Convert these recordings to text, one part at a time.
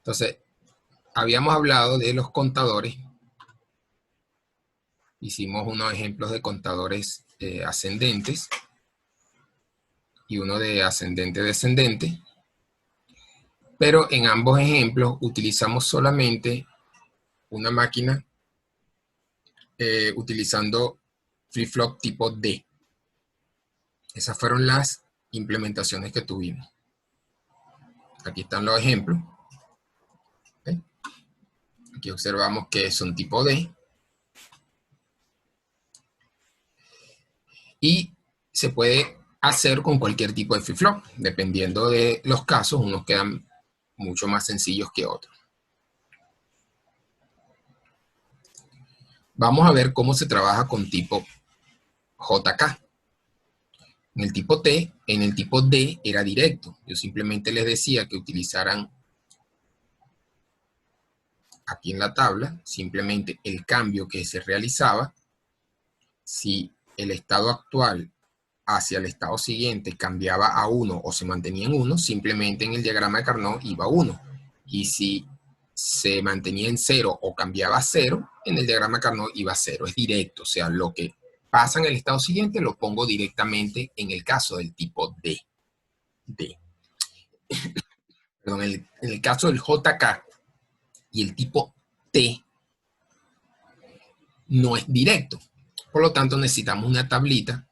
Entonces, habíamos hablado de los contadores. Hicimos unos ejemplos de contadores ascendentes y uno de ascendente-descendente. Pero en ambos ejemplos utilizamos solamente una máquina utilizando flip-flop tipo D. Esas fueron las implementaciones que tuvimos. Aquí están los ejemplos. ¿Okay? Aquí observamos que son tipo D. Y se puede hacer con cualquier tipo de flip-flop. Dependiendo de los casos, unos quedan mucho más sencillos que otros. Vamos a ver cómo se trabaja con tipo JK. En el tipo D era directo. Yo simplemente les decía que utilizaran aquí en la tabla, simplemente el cambio que se realizaba, si el estado actual hacia el estado siguiente cambiaba a 1 o se mantenía en 1, simplemente en el diagrama de Carnot iba a 1. Y si se mantenía en 0 o cambiaba a 0, en el diagrama de Carnot iba a 0. Es directo, o sea, lo que pasa en el estado siguiente lo pongo directamente en el caso del tipo D. Perdón, en el caso del JK y el tipo T no es directo. Por lo tanto, necesitamos una tablita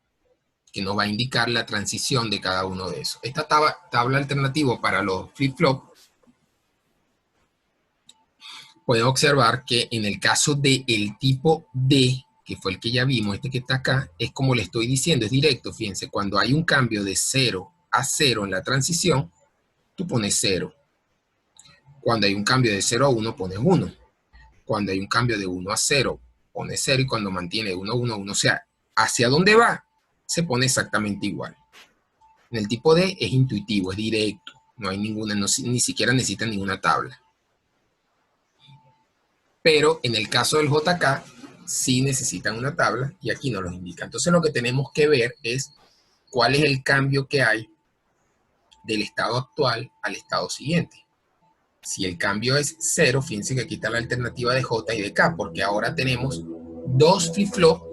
que nos va a indicar la transición de cada uno de esos. Esta tabla alternativa para los flip-flop, pueden observar que en el caso del tipo D, que fue el que ya vimos, este que está acá, es como le estoy diciendo, es directo. Fíjense, cuando hay un cambio de 0 a 0 en la transición, tú pones 0. Cuando hay un cambio de 0 a 1, pones 1. Cuando hay un cambio de 1 a 0, pones 0, y cuando mantiene 1, 1, 1, o sea, hacia dónde va, se pone exactamente igual. En el tipo D es intuitivo, es directo, no hay ninguna, ni siquiera necesitan ninguna tabla. Pero en el caso del JK, sí necesitan una tabla y aquí nos los indica. Entonces lo que tenemos que ver es cuál es el cambio que hay del estado actual al estado siguiente. Si el cambio es 0, fíjense que aquí está la alternativa de J y de K, porque ahora tenemos dos flip-flop,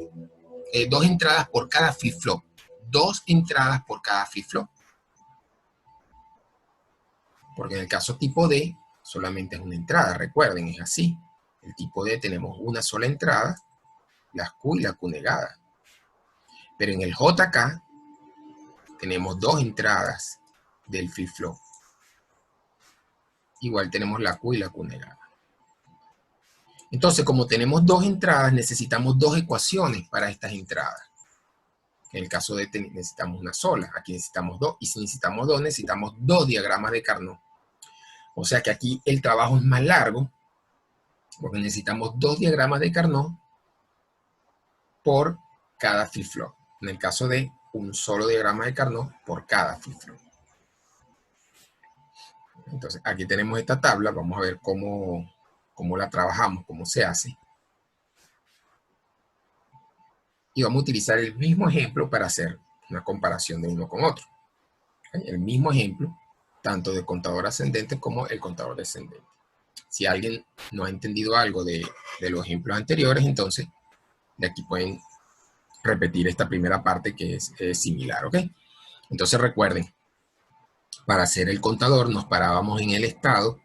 dos entradas por cada flip-flop. Dos entradas por cada flip-flop. Porque en el caso tipo D, solamente es una entrada, recuerden, es así. El tipo D tenemos una sola entrada, la Q y la Q negada. Pero en el JK tenemos dos entradas del flip-flop. Igual tenemos la Q y la Q negada. Entonces, como tenemos dos entradas, necesitamos dos ecuaciones para estas entradas. En el caso de necesitamos una sola, aquí necesitamos dos, y si necesitamos dos, necesitamos dos diagramas de Carnot. O sea que aquí el trabajo es más largo, porque necesitamos dos diagramas de Carnot por cada flip-flop. En el caso de un solo diagrama de Carnot por cada flip-flop. Entonces, aquí tenemos esta tabla, vamos a ver cómo la trabajamos, cómo se hace. Y vamos a utilizar el mismo ejemplo para hacer una comparación de uno con otro. El mismo ejemplo, tanto del contador ascendente como el contador descendente. Si alguien no ha entendido algo de los ejemplos anteriores, entonces de aquí pueden repetir esta primera parte que es similar, ¿ok? Entonces recuerden, para hacer el contador nos parábamos en el estado,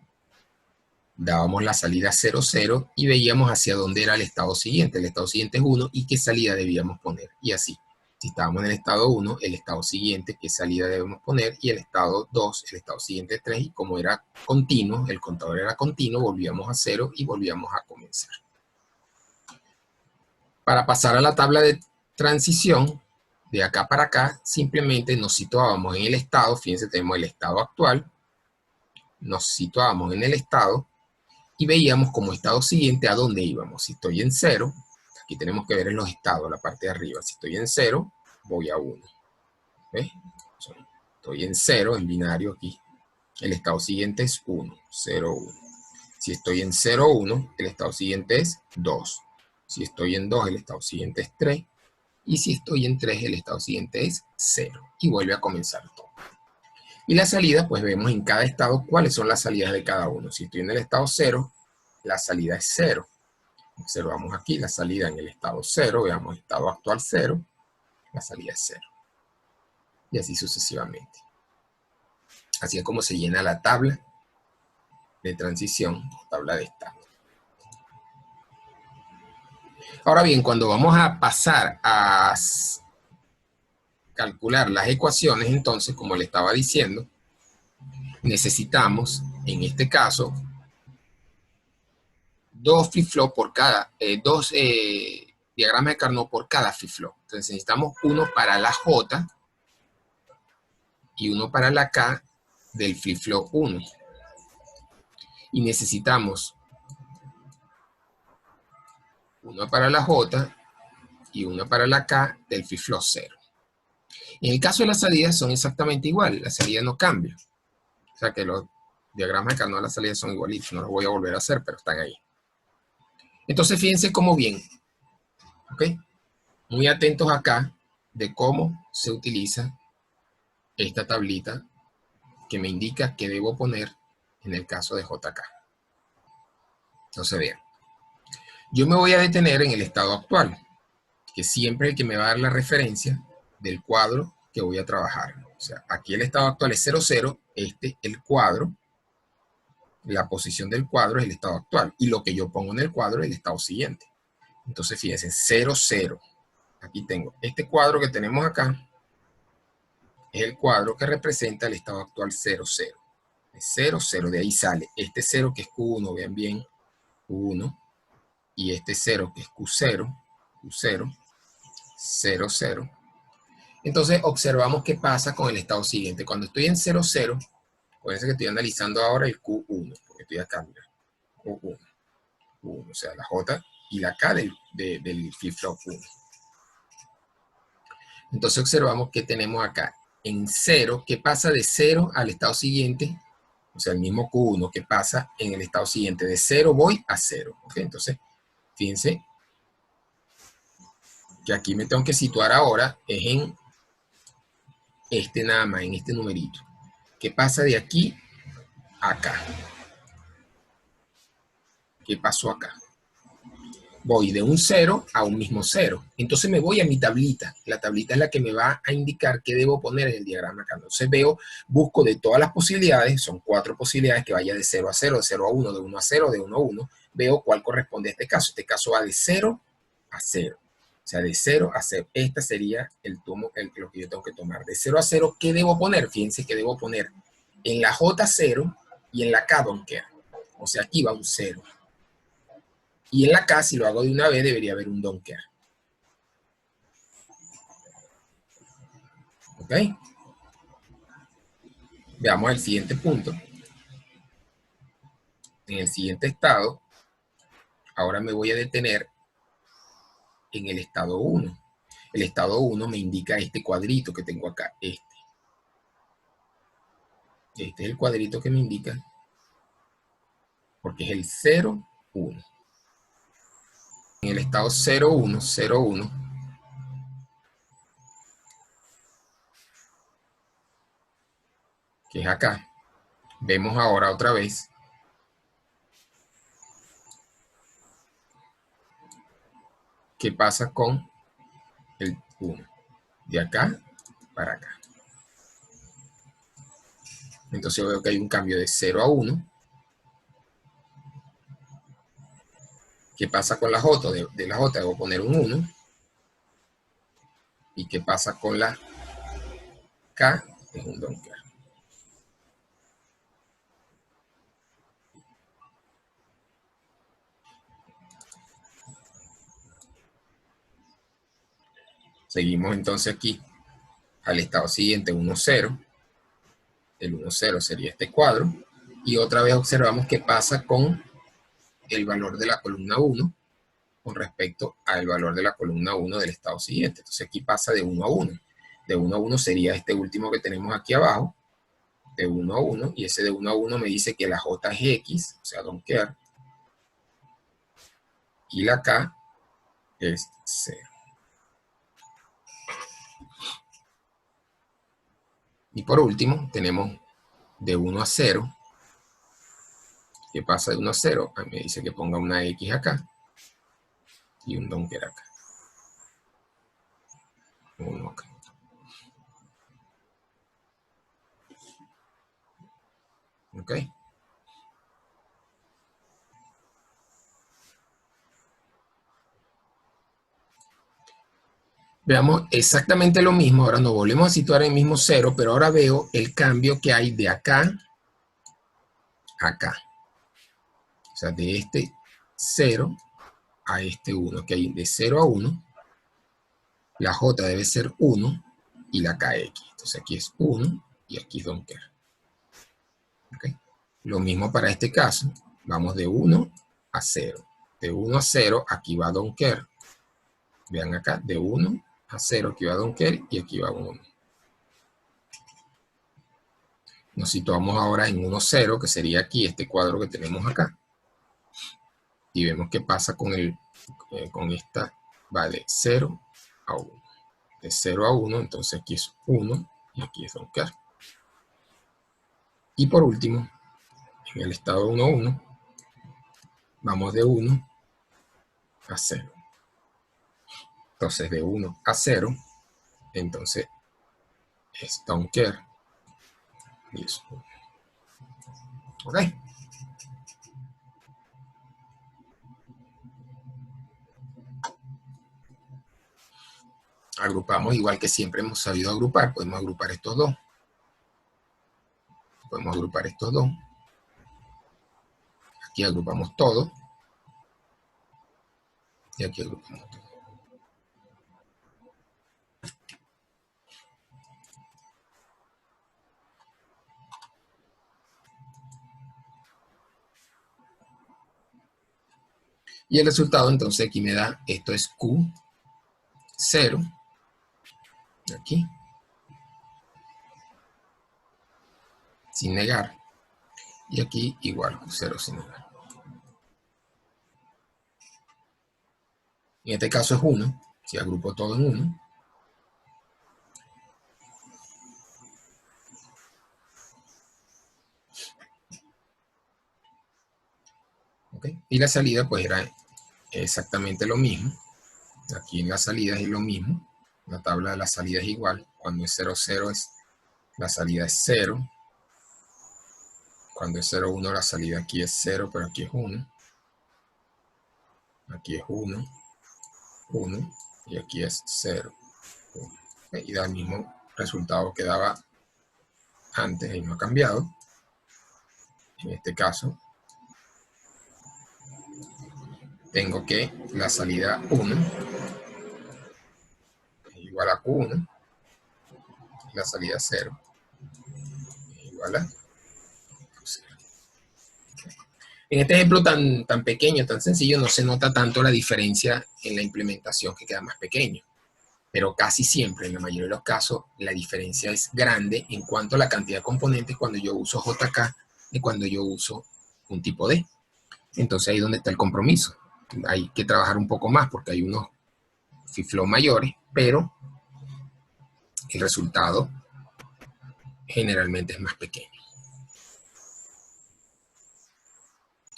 dábamos la salida 0, 0 y veíamos hacia dónde era el estado siguiente. El estado siguiente es 1 y qué salida debíamos poner. Y así, si estábamos en el estado 1, el estado siguiente, qué salida debemos poner, y el estado 2, el estado siguiente es 3, y como era continuo, el contador era continuo, volvíamos a 0 y volvíamos a comenzar. Para pasar a la tabla de transición, de acá para acá, simplemente nos situábamos en el estado, fíjense, tenemos el estado actual, nos situábamos en el estado, y veíamos como estado siguiente a dónde íbamos. Si estoy en 0, aquí tenemos que ver en los estados, la parte de arriba. Si estoy en 0, voy a 1. ¿Ves? Estoy en 0, en binario aquí. El estado siguiente es 1, 0, 1. Si estoy en 0, 1, el estado siguiente es 2. Si estoy en 2, el estado siguiente es 3. Y si estoy en 3, el estado siguiente es 0. Y vuelve a comenzar todo. Y la salida, pues vemos en cada estado cuáles son las salidas de cada uno. Si estoy en el estado 0, la salida es 0. Observamos aquí la salida en el estado 0, veamos estado actual 0, la salida es 0. Y así sucesivamente. Así es como se llena la tabla de transición, tabla de estado. Ahora bien, cuando vamos a pasar a calcular las ecuaciones, entonces, como le estaba diciendo, necesitamos, en este caso, dos flip-flop por cada, dos diagramas de Carnot por cada flip-flop. Entonces necesitamos uno para la J y uno para la K del flip-flop 1. Y necesitamos uno para la J y uno para la K del flip-flop 0. En el caso de las salidas son exactamente igual, la salida no cambia. O sea que los diagramas de Carnot de las salidas son igualitos, no los voy a volver a hacer, pero están ahí. Entonces fíjense cómo bien, ¿ok? Muy atentos acá de cómo se utiliza esta tablita que me indica qué debo poner en el caso de JK. Entonces vean, yo me voy a detener en el estado actual, que siempre es el que me va a dar la referencia del cuadro que voy a trabajar. O sea, aquí el estado actual es 0, 0, el cuadro, la posición del cuadro es el estado actual, y lo que yo pongo en el cuadro es el estado siguiente. Entonces fíjense, 0, 0. Aquí tengo este cuadro que tenemos acá, es el cuadro que representa el estado actual 0, 0. 0, 0, de ahí sale este 0 que es Q1, vean bien, Q1, y este 0 que es Q0, Q0, 0, 0. Entonces observamos qué pasa con el estado siguiente. Cuando estoy en 0, 0, acuérdense que estoy analizando ahora el Q1, porque estoy acá, mira, Q1, Q1, o sea, la J y la K del flip-flop 1. Entonces observamos que tenemos acá en 0, que pasa de 0 al estado siguiente, o sea, el mismo Q1 que pasa en el estado siguiente. De 0 voy a 0. ¿Okay? Entonces, fíjense que aquí me tengo que situar ahora es en este nada más, en este numerito. ¿Qué pasa de aquí a acá? ¿Qué pasó acá? Voy de un 0 a un mismo 0. Entonces me voy a mi tablita. La tablita es la que me va a indicar qué debo poner en el diagrama acá. Entonces busco de todas las posibilidades, son 4 posibilidades que vaya de 0 a 0, de 0 a 1, de 1 a 0, de 1 a 1. Veo cuál corresponde a este caso. Este caso va de 0 a 0. O sea, de 0 a 0. Este sería lo que yo tengo que tomar. De 0 a 0, ¿qué debo poner? Fíjense que debo poner en la J 0 y en la K don't care. O sea, aquí va un 0. Y en la K, si lo hago de una vez, debería haber un don't care. ¿Ok? Veamos el siguiente punto. En el siguiente estado, ahora me voy a detener en el estado 1. El estado 1 me indica este cuadrito que tengo acá. Este es el cuadrito que me indica, porque es el 0, 1. En el estado 0, 1, 0, 1, que es acá, vemos ahora otra vez qué pasa con el 1. De acá para acá. Entonces veo que hay un cambio de 0 a 1. ¿Qué pasa con la J? De la J debo poner un 1. ¿Y qué pasa con la K? Es un don't care. Seguimos entonces aquí al estado siguiente 1, 0. El 1, 0 sería este cuadro. Y otra vez observamos qué pasa con el valor de la columna 1 con respecto al valor de la columna 1 del estado siguiente. Entonces aquí pasa de 1 a 1. De 1 a 1 sería este último que tenemos aquí abajo, de 1 a 1, y ese de 1 a 1 me dice que la J es X, o sea, don't care, y la K es 0. Y por último, tenemos de 1 a 0. ¿Qué pasa de 1 a 0? Me dice que ponga una X acá y un Donkey acá. 1 acá. ¿Ok? Veamos exactamente lo mismo. Ahora nos volvemos a situar en el mismo 0, pero ahora veo el cambio que hay de acá a acá. O sea, de este 0 a este 1, que hay de 0 a 1. La J debe ser 1 y la KX. Entonces aquí es 1 y aquí es don't care. ¿Okay? Lo mismo para este caso. Vamos de 1 a 0. De 1 a 0, aquí va don't care. Vean acá, de 1 a 0, aquí va don't care y aquí va 1. Nos situamos ahora en 1, 0, que sería aquí este cuadro que tenemos acá. Y vemos qué pasa con esta. Va de 0 a 1. De 0 a 1, entonces aquí es 1 y aquí es don't care. Y por último, en el estado 1, 1, vamos de 1 a 0. Entonces de 1 a 0, entonces es don't care. Y es 1. ¿Ok? Agrupamos igual que siempre hemos sabido agrupar. Podemos agrupar estos dos. Podemos agrupar estos dos. Aquí agrupamos todo. Y aquí agrupamos todo. Y el resultado entonces aquí me da, esto es Q0. Aquí. Sin negar. Y aquí igual Q0 sin negar. En este caso es 1. Si agrupo todo en 1. ¿Okay? Y la salida pues era exactamente lo mismo. Aquí en la salida es lo mismo. La tabla de la salida es igual. Cuando es 0, 0 la salida es 0. Cuando es 0, 1 la salida aquí es 0, pero aquí es 1. Aquí es 1, 1 y aquí es 0, 1. Y da el mismo resultado que daba antes y no ha cambiado. En este caso tengo que la salida 1 es igual a Q1, la salida 0 es igual a Q0. En este ejemplo tan pequeño, tan sencillo, no se nota tanto la diferencia en la implementación, que queda más pequeño. Pero casi siempre, en la mayoría de los casos, la diferencia es grande en cuanto a la cantidad de componentes cuando yo uso JK y cuando yo uso un tipo D. Entonces ahí es donde está el compromiso. Hay que trabajar un poco más porque hay unos fiflow mayores, pero el resultado generalmente es más pequeño.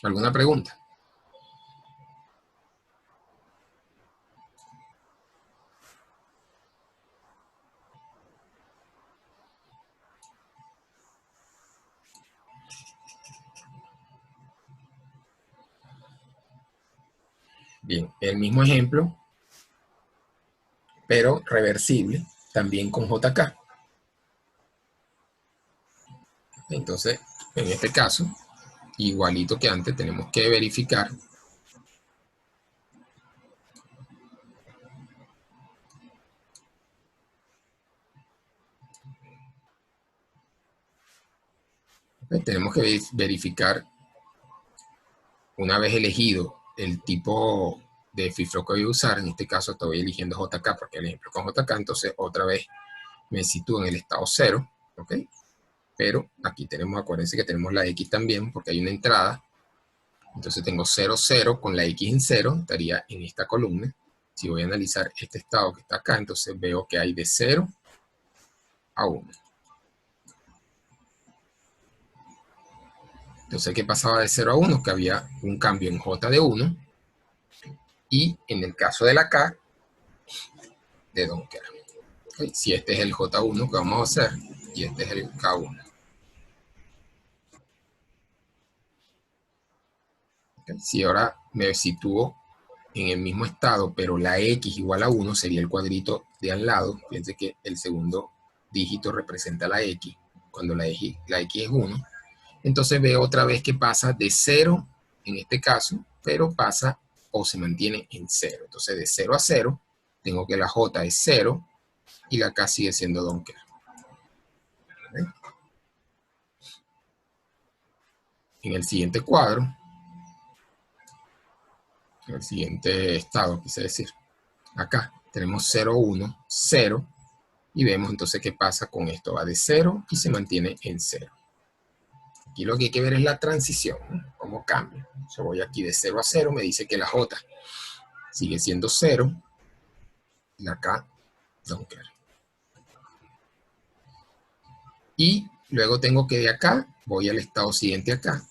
¿Alguna pregunta? Bien, el mismo ejemplo, pero reversible, también con JK. Entonces, en este caso, igualito que antes, tenemos que verificar tenemos que verificar, una vez elegido el tipo de fiflo que voy a usar, en este caso estoy eligiendo JK porque el ejemplo con JK, entonces otra vez me sitúo en el estado 0, ¿ok? Pero aquí tenemos, acuérdense que tenemos la X también porque hay una entrada, entonces tengo 0, 0 con la X en 0, estaría en esta columna. Si voy a analizar este estado que está acá, entonces veo que hay de 0 a 1. Entonces, ¿qué pasaba de 0 a 1? Que había un cambio en J de 1 y en el caso de la K, de don't care. ¿Okay? Si este es el J1 que vamos a hacer y este es el K1. ¿Okay? Si ahora me sitúo en el mismo estado, pero la X igual a 1 sería el cuadrito de al lado. Fíjense que el segundo dígito representa la X, cuando la X es 1. Entonces veo otra vez que pasa de 0, en este caso, pero pasa o se mantiene en 0. Entonces de 0 a 0, tengo que la J es 0 y la K sigue siendo don't care. ¿Okay? En el siguiente cuadro, en el siguiente estado, quise decir, acá tenemos 0, 1, 0, y vemos entonces qué pasa con esto. Va de 0 y se mantiene en 0. Aquí lo que hay que ver es la transición, ¿no? Cómo cambia. Yo voy aquí de 0 a 0, me dice que la J sigue siendo 0, y la K don't care. Y luego tengo que de acá, voy al estado siguiente acá,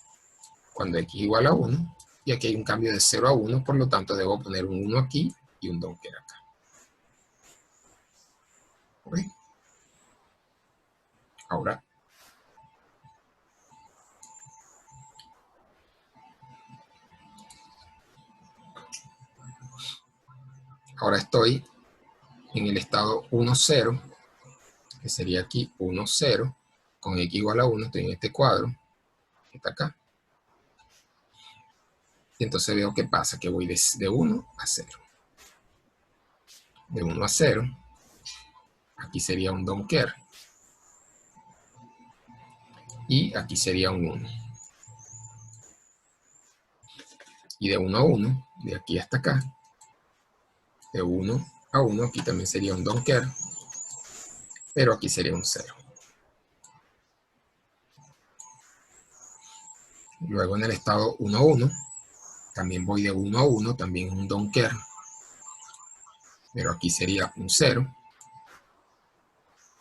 cuando X igual a 1, y aquí hay un cambio de 0 a 1, por lo tanto debo poner un 1 aquí y un don't care acá. ¿Ok? Ahora estoy en el estado 1, 0, que sería aquí 1, 0, con X igual a 1, estoy en este cuadro, que está acá. Y entonces veo qué pasa, que voy de 1 a 0. De 1 a 0, aquí sería un don't care. Y aquí sería un 1. Y de 1 a 1, de aquí hasta acá, de 1 a 1, aquí también sería un don't care, pero aquí sería un 0. Luego en el estado 1 a 1, también voy de 1 a 1, también un don't care, pero aquí sería un 0.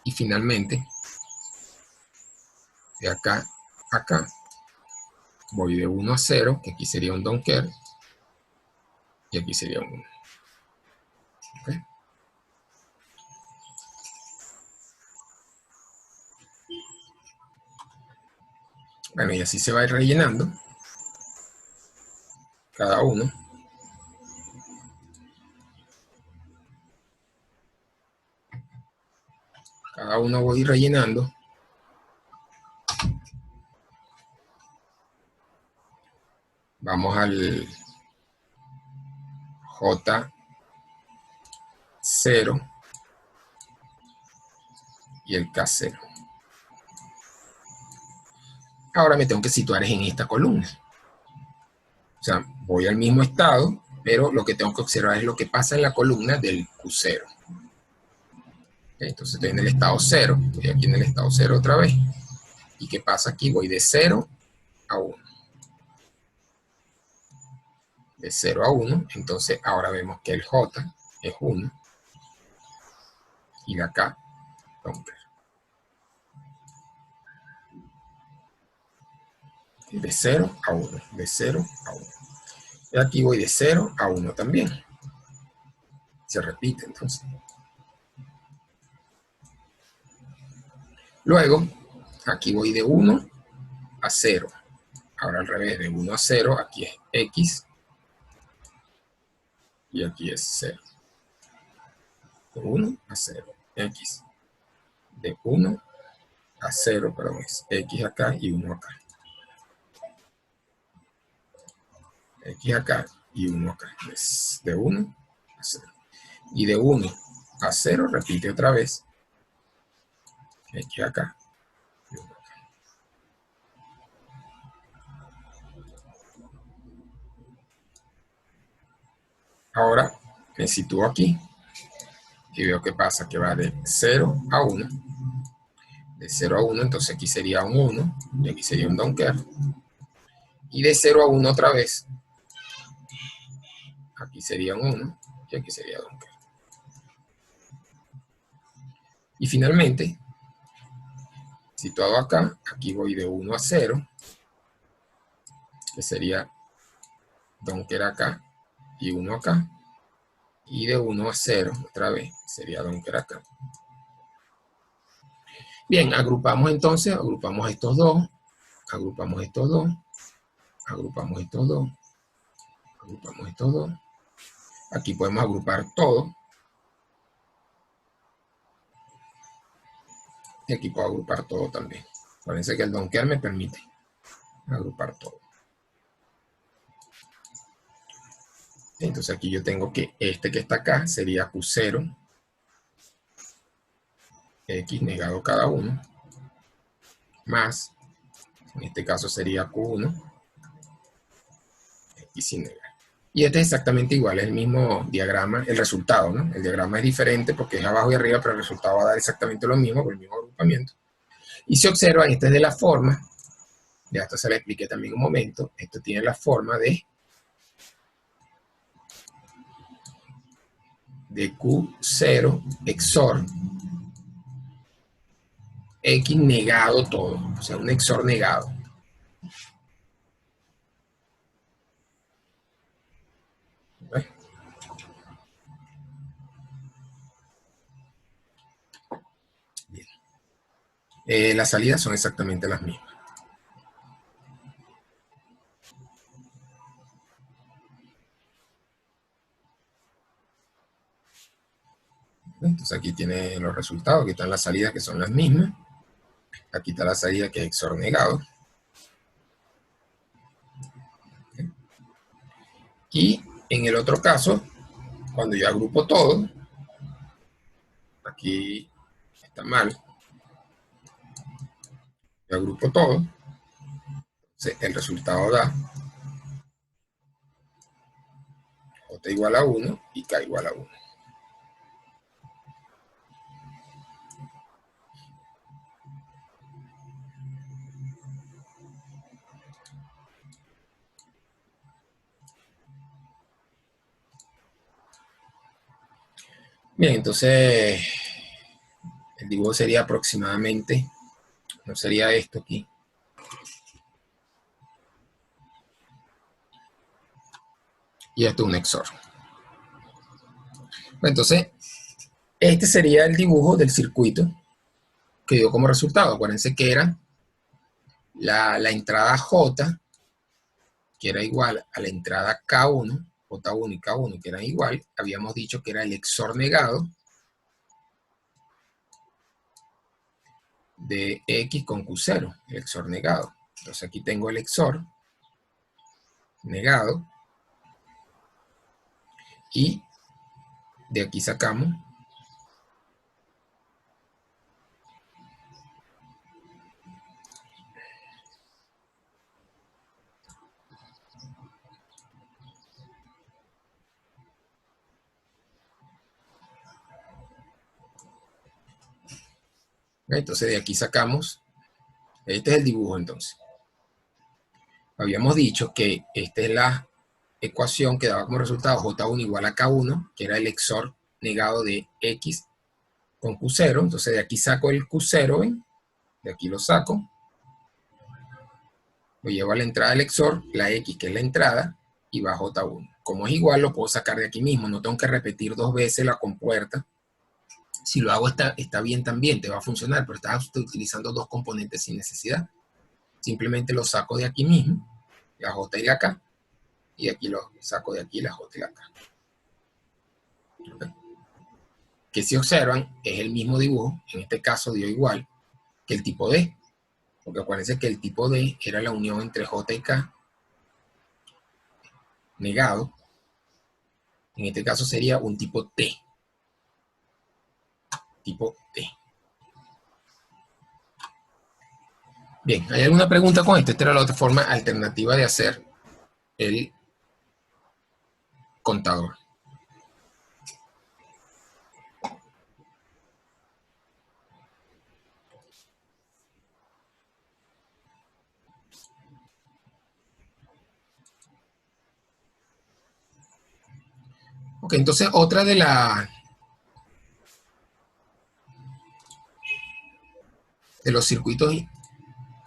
Y finalmente, de acá a acá, voy de 1 a 0, que aquí sería un don't care, y aquí sería un 1. ¿Okay? Bueno, y así se va a ir rellenando cada uno. Cada uno voy a ir rellenando. Vamos al J0 y el K0. Ahora me tengo que situar en esta columna. O sea, voy al mismo estado, pero lo que tengo que observar es lo que pasa en la columna del Q0. Entonces estoy en el estado 0, estoy aquí en el estado 0 otra vez. ¿Y qué pasa aquí? Voy de 0 a 1. De 0 a 1, entonces ahora vemos que el J es 1 y la K don't care. De 0 a 1, de 0 a 1. Y aquí voy de 0 a 1 también. Se repite entonces. Luego, aquí voy de 1 a 0. Ahora al revés, de 1 a 0, aquí es X y aquí es 0. De 1 a 0, X. De 1 a 0, perdón, es X acá y 1 acá. X acá y 1 acá. Es de 1 a 0. Y de 1 a 0 repite otra vez. X acá y 1 acá. Ahora me sitúo aquí y veo qué pasa, que va de 0 a 1. De 0 a 1, entonces aquí sería un 1 y aquí sería un don't care. Y de 0 a 1 otra vez, aquí sería un 1 y aquí sería don't care. Y finalmente, situado acá, aquí voy de 1 a 0, que sería Donkey acá y 1 acá. Y de 1 a 0, otra vez, sería Donkey acá. Bien, agrupamos entonces, agrupamos estos dos, agrupamos estos dos, agrupamos estos dos, agrupamos estos dos. Aquí podemos agrupar todo. Y aquí puedo agrupar todo también. Acuérdense que el donkear me permite agrupar todo. Entonces aquí yo tengo que este que está acá sería Q0, X negado cada uno, más, en este caso sería Q1, X sin negar. Y este es exactamente igual, es el mismo diagrama, el resultado, ¿no? El diagrama es diferente porque es abajo y arriba, pero el resultado va a dar exactamente lo mismo, por el mismo agrupamiento. Y si observan, esta es de la forma, ya esto se le expliqué también un momento, esto tiene la forma de Q0 XOR X negado todo, o sea, un XOR negado. ¿Ves? Bien. Las salidas son exactamente las mismas. Entonces aquí tiene los resultados, aquí están las salidas que son las mismas. Aquí está la salida que es XOR negado. Y en el otro caso, cuando yo agrupo todo, aquí está mal, yo agrupo todo, entonces el resultado da J igual a 1 y K igual a 1. Bien, entonces el dibujo sería aproximadamente, no sería esto aquí. Y esto es un XOR. Entonces, este sería el dibujo del circuito que dio como resultado. Acuérdense que era la entrada J, que era igual a la entrada K1, J1 y K1, que eran igual. Habíamos dicho que era el XOR negado de X con Q0, el XOR negado. Entonces aquí tengo el XOR negado y de aquí sacamos entonces de aquí sacamos, este es el dibujo entonces. Habíamos dicho que esta es la ecuación que daba como resultado J1 igual a K1, que era el XOR negado de X con Q0. Entonces de aquí saco el Q0, ¿ven? De aquí lo saco, lo llevo a la entrada del XOR, la X que es la entrada, y va J1. Como es igual, lo puedo sacar de aquí mismo, no tengo que repetir dos veces la compuerta. Si lo hago está bien también, te va a funcionar, pero estás utilizando dos componentes sin necesidad. Simplemente lo saco de aquí mismo, la J y la K, y aquí lo saco de aquí la J y la K. ¿Okay? Que si observan, es el mismo dibujo, en este caso dio igual que el tipo D, porque acuérdense que el tipo D era la unión entre J y K negado. En este caso sería un tipo T. Tipo T. Bien, ¿hay alguna pregunta con esto? Esta era la otra forma alternativa de hacer el contador. Ok, entonces otra de los circuitos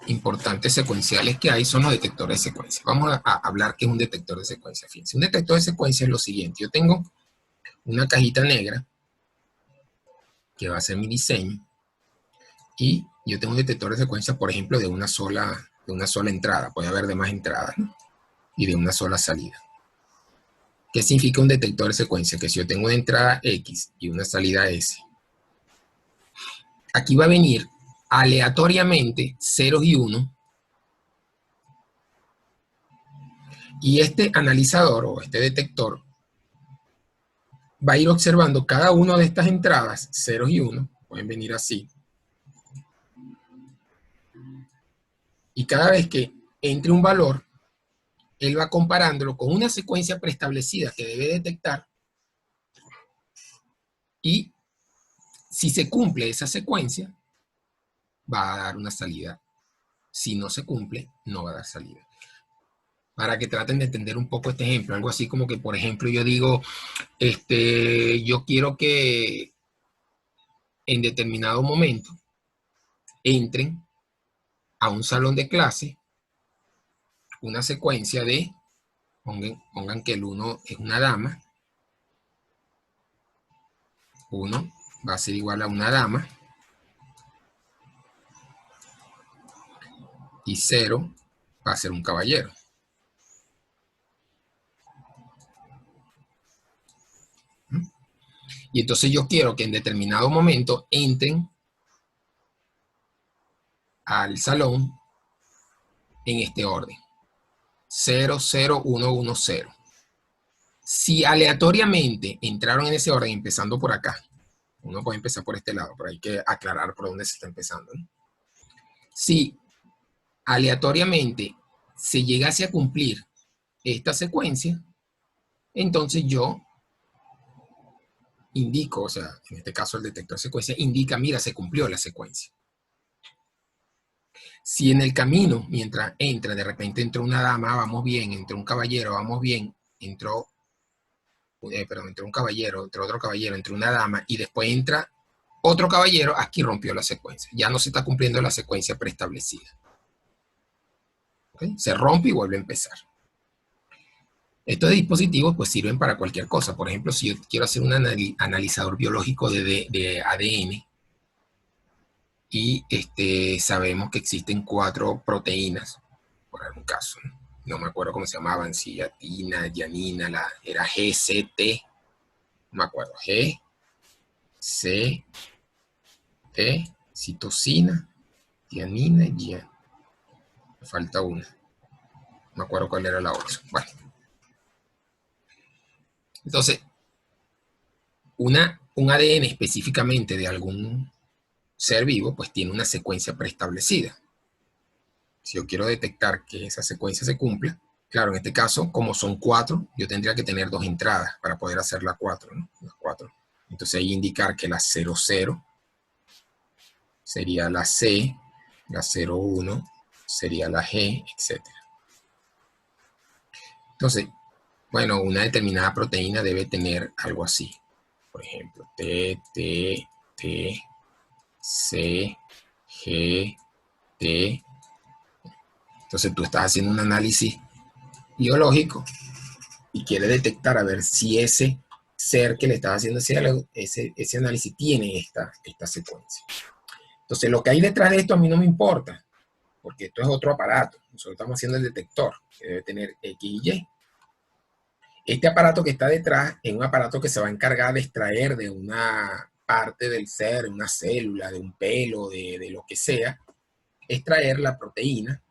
importantes secuenciales que hay son los detectores de secuencia. Vamos a hablar qué es un detector de secuencia. Fíjense, un detector de secuencia es lo siguiente. Yo tengo una cajita negra que va a ser mi diseño y yo tengo un detector de secuencia, por ejemplo, de una sola entrada. Puede haber de más entradas, ¿no? Y de una sola salida. ¿Qué significa un detector de secuencia? Que si yo tengo una entrada X y una salida S, aquí va a venir aleatoriamente ceros y unos, y este analizador o este detector va a ir observando cada una de estas entradas, ceros y unos, pueden venir así, y cada vez que entre un valor, él va comparándolo con una secuencia preestablecida que debe detectar, y si se cumple esa secuencia, va a dar una salida. Si no se cumple, no va a dar salida. Para que traten de entender un poco este ejemplo, algo así como que, por ejemplo, yo digo, yo quiero que en determinado momento entren a un salón de clase una secuencia de, pongan que el 1 es una dama, 1 va a ser igual a una dama, y 0 va a ser un caballero. Y entonces yo quiero que en determinado momento entren al salón en este orden: 0, 0, 1, 1, 0. Si aleatoriamente entraron en ese orden, empezando por acá, uno puede empezar por este lado, pero hay que aclarar por dónde se está empezando, ¿no? Si aleatoriamente se llegase a cumplir esta secuencia, entonces yo indico, o sea, en este caso el detector de secuencia indica, mira, se cumplió la secuencia. Si en el camino, mientras entra, de repente entró una dama, vamos bien, entró un caballero, vamos bien, entró un caballero, entró otro caballero, entró una dama, y después entra otro caballero, aquí rompió la secuencia. Ya no se está cumpliendo la secuencia preestablecida. ¿Okay? Se rompe y vuelve a empezar. Estos dispositivos pues sirven para cualquier cosa. Por ejemplo, si yo quiero hacer un analizador biológico de ADN, y sabemos que existen 4 proteínas, por algún caso, no me acuerdo cómo se llamaban, si yatina, yanina, era G, C, T, no me acuerdo, G, C, T, citosina, tianina y gian. Me falta una, no me acuerdo cuál era la otra. Bueno, entonces, un ADN específicamente de algún ser vivo, pues tiene una secuencia preestablecida. Si yo quiero detectar que esa secuencia se cumpla, claro, en este caso, como son 4, yo tendría que tener 2 entradas para poder hacer la 4, ¿no? Las 4. Entonces ahí indicar que la 00 sería la C, la 01 sería la G, etc. Entonces, bueno, una determinada proteína debe tener algo así. Por ejemplo, T, T, T, C, G, T. Entonces tú estás haciendo un análisis biológico y quieres detectar a ver si ese ser que le estás haciendo ese análisis tiene esta secuencia. Entonces lo que hay detrás de esto a mí no me importa, porque esto es otro aparato. Nosotros estamos haciendo el detector, que debe tener X y Y. Este aparato que está detrás es un aparato que se va a encargar de extraer de una parte del ser, una célula, de un pelo, de lo que sea, extraer la proteína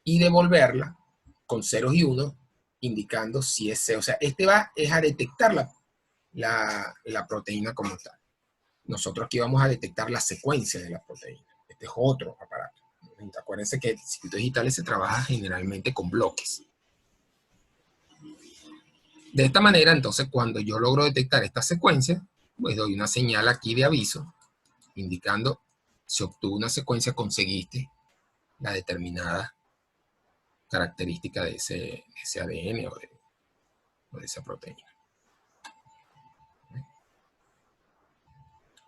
y devolverla con ceros y unos, indicando si es C. O sea, es a detectar la proteína como tal. Nosotros aquí vamos a detectar la secuencia de la proteína. Este es otro aparato. Acuérdense que el circuito digital se trabaja generalmente con bloques. De esta manera, entonces, cuando yo logro detectar esta secuencia, pues doy una señal aquí de aviso, indicando si obtuvo una secuencia, conseguiste la determinada característica de ese ADN o de esa proteína.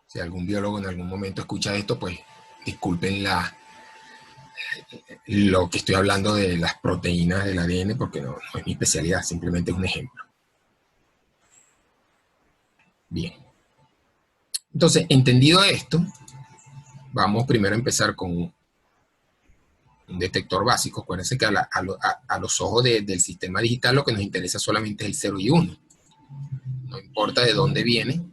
Si algún biólogo en algún momento escucha esto, pues disculpen lo que estoy hablando de las proteínas del ADN, porque no es mi especialidad, simplemente es un ejemplo. Bien. Entonces, entendido esto, vamos primero a empezar con un detector básico. Acuérdense que a los ojos del sistema digital lo que nos interesa solamente es el 0 y 1. No importa de dónde viene,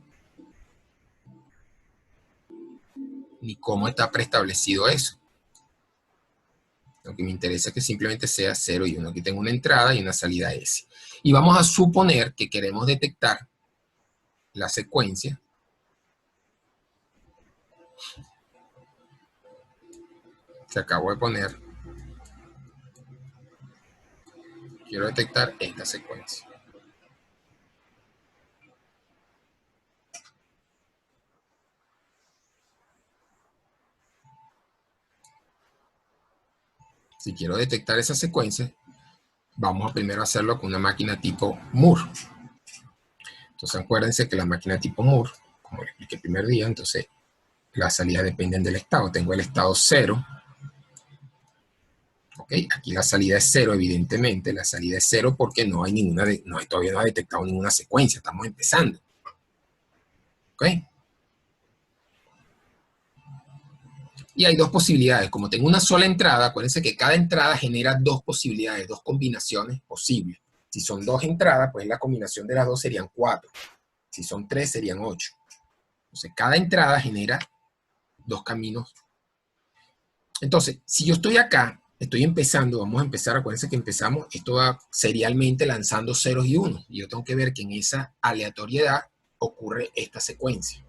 ni cómo está preestablecido eso. Lo que me interesa es que simplemente sea 0 y 1. Aquí tengo una entrada y una salida S. Y vamos a suponer que queremos detectar la secuencia que acabo de poner. Quiero detectar esta secuencia. Si quiero detectar esa secuencia, vamos a primero hacerlo con una máquina tipo Moore. Entonces acuérdense que la máquina tipo Moore, como les expliqué el primer día, entonces las salidas dependen del estado. Tengo el estado 0. ¿Okay? Aquí la salida es 0, evidentemente. La salida es 0 porque no hay ninguna, todavía no ha detectado ninguna secuencia. Estamos empezando. ¿Okay? Y hay dos posibilidades. Como tengo una sola entrada, acuérdense que cada entrada genera dos posibilidades, dos combinaciones posibles. Si son dos entradas, pues la combinación de las dos serían 4. Si son 3, serían 8. Entonces, cada entrada genera dos caminos. Entonces, si yo estoy acá, estoy empezando, vamos a empezar, acuérdense que empezamos, esto va serialmente lanzando ceros y unos. Y yo tengo que ver que en esa aleatoriedad ocurre esta secuencia.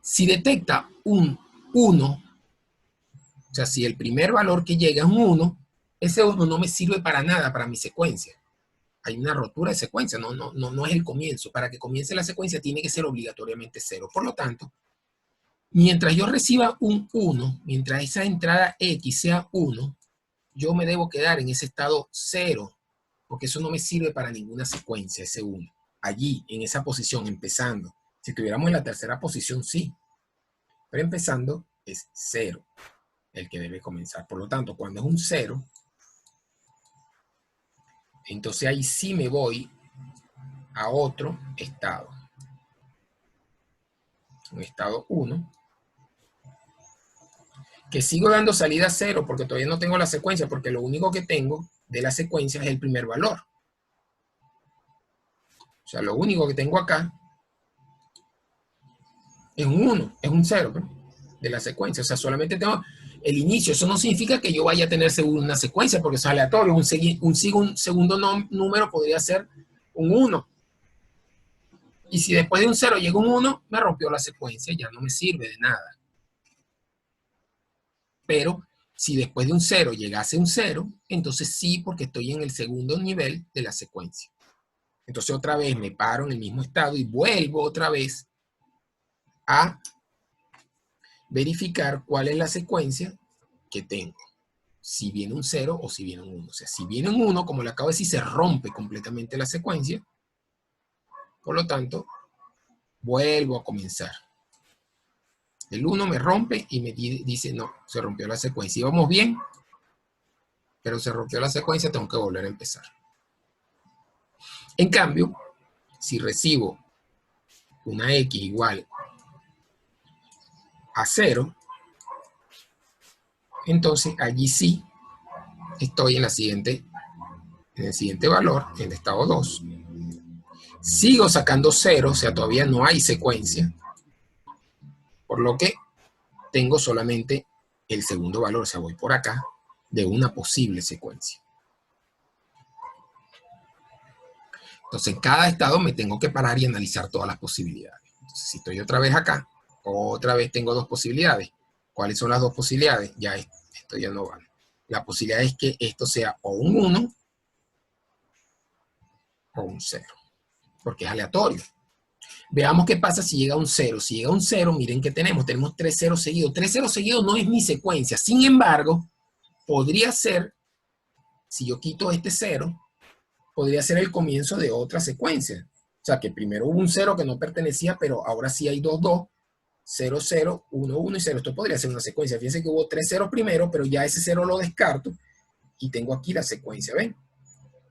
Si detecta un 1, o sea, si el primer valor que llega es un 1, ese 1 no me sirve para nada para mi secuencia. Hay una rotura de secuencia, no es el comienzo. Para que comience la secuencia tiene que ser obligatoriamente 0. Por lo tanto, mientras yo reciba un 1, mientras esa entrada X sea 1, yo me debo quedar en ese estado 0, porque eso no me sirve para ninguna secuencia, ese 1. Allí, en esa posición, empezando. Si estuviéramos en la tercera posición, sí. Pero empezando es 0 el que debe comenzar. Por lo tanto, cuando es un 0, entonces ahí sí me voy a otro estado. Un estado 1. Que sigo dando salida 0 porque todavía no tengo la secuencia, porque lo único que tengo de la secuencia es el primer valor. O sea, lo único que tengo acá es un 1, es un 0 de la secuencia. O sea, solamente tengo el inicio. Eso no significa que yo vaya a tener seguro una secuencia, porque es aleatorio. Un segundo número podría ser un 1. Y si después de un 0 llega un 1, me rompió la secuencia, ya no me sirve de nada. Pero si después de un 0 llegase un 0, entonces sí, porque estoy en el segundo nivel de la secuencia. Entonces otra vez me paro en el mismo estado y vuelvo otra vez a verificar cuál es la secuencia que tengo. Si viene un 0 o si viene un 1. O sea, si viene un 1, como le acabo de decir, se rompe completamente la secuencia. Por lo tanto, vuelvo a comenzar. El 1 me rompe y me dice, no, se rompió la secuencia. Íbamos bien, pero se rompió la secuencia, tengo que volver a empezar. En cambio, si recibo una X igual a 0, entonces allí sí estoy en el siguiente valor, en el estado 2. Sigo sacando 0, o sea, todavía no hay secuencia, por lo que tengo solamente el segundo valor, o sea, voy por acá, de una posible secuencia. Entonces, en cada estado me tengo que parar y analizar todas las posibilidades. Entonces, si estoy otra vez acá, otra vez tengo dos posibilidades. ¿Cuáles son las dos posibilidades? Ya esto ya no vale. La posibilidad es que esto sea o un 1 o un 0, porque es aleatorio. Veamos qué pasa si llega a un 0. Si llega a un 0, miren que tenemos 3 ceros seguidos. 3 ceros seguidos no es mi secuencia. Sin embargo, podría ser, si yo quito este 0, podría ser el comienzo de otra secuencia. O sea, que primero hubo un 0 que no pertenecía, pero ahora sí hay 2, 2. 0, 0, 1, 1 y 0. Esto podría ser una secuencia. Fíjense que hubo 3 ceros primero, pero ya ese 0 lo descarto y tengo aquí la secuencia, ¿ven?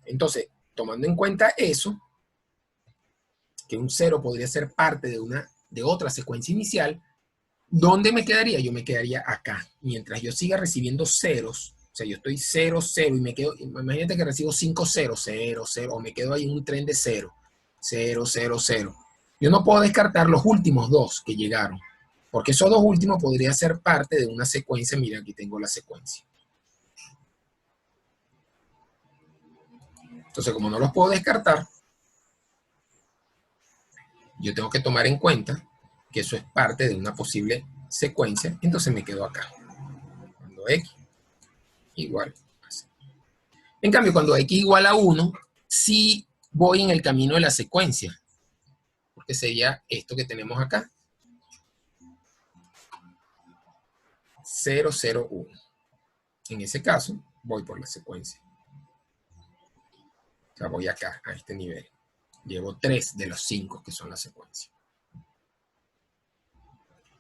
Entonces, tomando en cuenta eso, que un 0 podría ser parte de otra secuencia inicial, ¿dónde me quedaría? Yo me quedaría acá. Mientras yo siga recibiendo ceros, o sea, yo estoy 0, 0 y me quedo, imagínate que recibo 5 ceros, 0, 0, o me quedo ahí en un tren de 0, 0, 0, 0. Yo no puedo descartar los últimos dos que llegaron, porque esos dos últimos podrían ser parte de una secuencia. Mira, aquí tengo la secuencia. Entonces, como no los puedo descartar, yo tengo que tomar en cuenta que eso es parte de una posible secuencia. Entonces me quedo acá. Cuando x igual a 0. En cambio, cuando x igual a 1, sí voy en el camino de la secuencia, porque sería esto que tenemos acá. 0, 0, 1. En ese caso, voy por la secuencia. O sea, voy acá, a este nivel. Llevo 3 de los 5 que son la secuencia.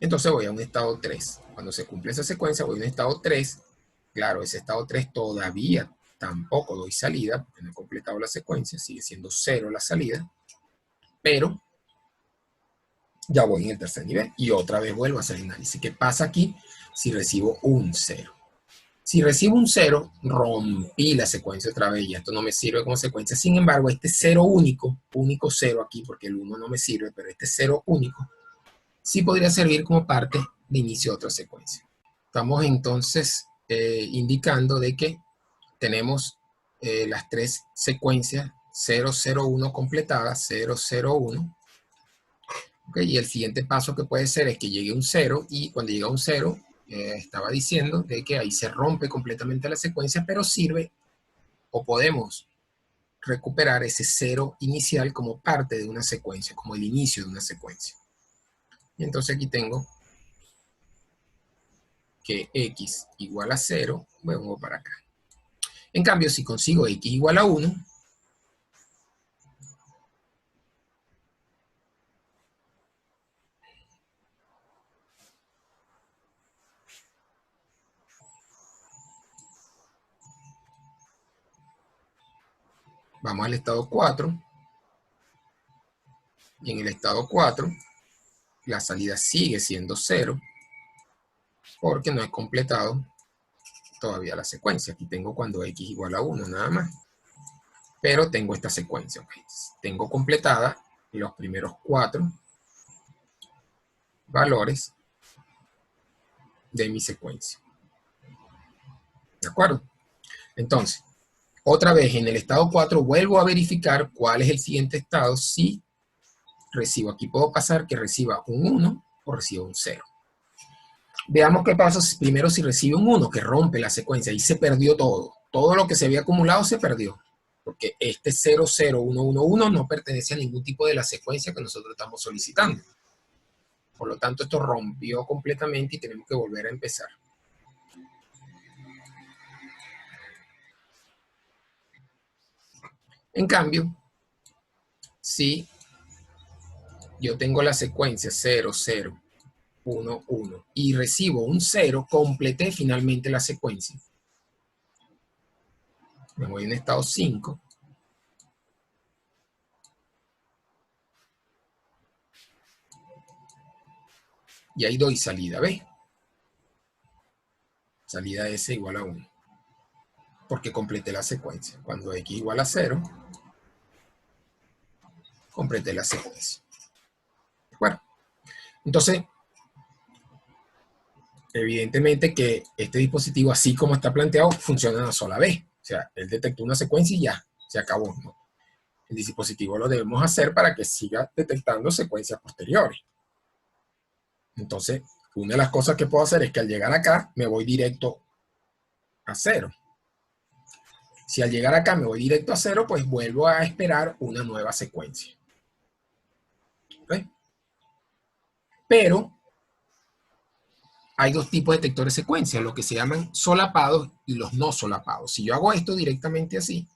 Entonces voy a un estado 3. Cuando se cumple esa secuencia, voy a un estado 3. Claro, ese estado 3 todavía tampoco doy salida, porque no he completado la secuencia, sigue siendo 0 la salida, pero ya voy en el tercer nivel y otra vez vuelvo a hacer el análisis. ¿Qué pasa aquí si recibo un 0? Si recibo un 0, rompí la secuencia otra vez y esto no me sirve como secuencia. Sin embargo, este 0 único 0 aquí, porque el 1 no me sirve, pero este 0 único sí podría servir como parte de inicio de otra secuencia. Estamos entonces indicando de que tenemos las tres secuencias 0, 0, 1 completadas, 0, 0, 1. ¿Okay? Y el siguiente paso que puede ser es que llegue un 0 y cuando llega un 0, estaba diciendo de que ahí se rompe completamente la secuencia, pero sirve o podemos recuperar ese 0 inicial como parte de una secuencia, como el inicio de una secuencia. Y entonces aquí tengo que x igual a 0, vengo para acá. En cambio, si consigo x igual a 1, vamos al estado 4, y en el estado 4, la salida sigue siendo 0, porque no he completado todavía la secuencia. Aquí tengo cuando x igual a 1, nada más. Pero tengo esta secuencia. ¿Okay? Tengo completada los primeros 4 valores de mi secuencia. ¿De acuerdo? Entonces, otra vez en el estado 4 vuelvo a verificar cuál es el siguiente estado si recibo. Aquí puedo pasar que reciba un 1 o reciba un 0. Veamos qué pasa primero si recibe un 1, que rompe la secuencia. Ahí se perdió todo. Todo lo que se había acumulado se perdió. Porque este 0, 0, 1, 1, 1 no pertenece a ningún tipo de la secuencia que nosotros estamos solicitando. Por lo tanto, esto rompió completamente y tenemos que volver a empezar. En cambio, si yo tengo la secuencia 0, 0, 1, 1 y recibo un 0, completé finalmente la secuencia. Me voy en estado 5. Y ahí doy salida, ¿ves? Salida S igual a 1. Porque completé la secuencia. Cuando x igual a 0, completé la secuencia. Bueno, entonces, evidentemente que este dispositivo, así como está planteado, funciona una sola vez. O sea, él detectó una secuencia y ya, se acabó, ¿no? El dispositivo lo debemos hacer para que siga detectando secuencias posteriores. Entonces, una de las cosas que puedo hacer es que al llegar acá, me voy directo a 0. Si al llegar acá me voy directo a 0, pues vuelvo a esperar una nueva secuencia. ¿Okay? Pero hay dos tipos de detectores de secuencia, los que se llaman solapados y los no solapados. Si yo hago esto directamente así,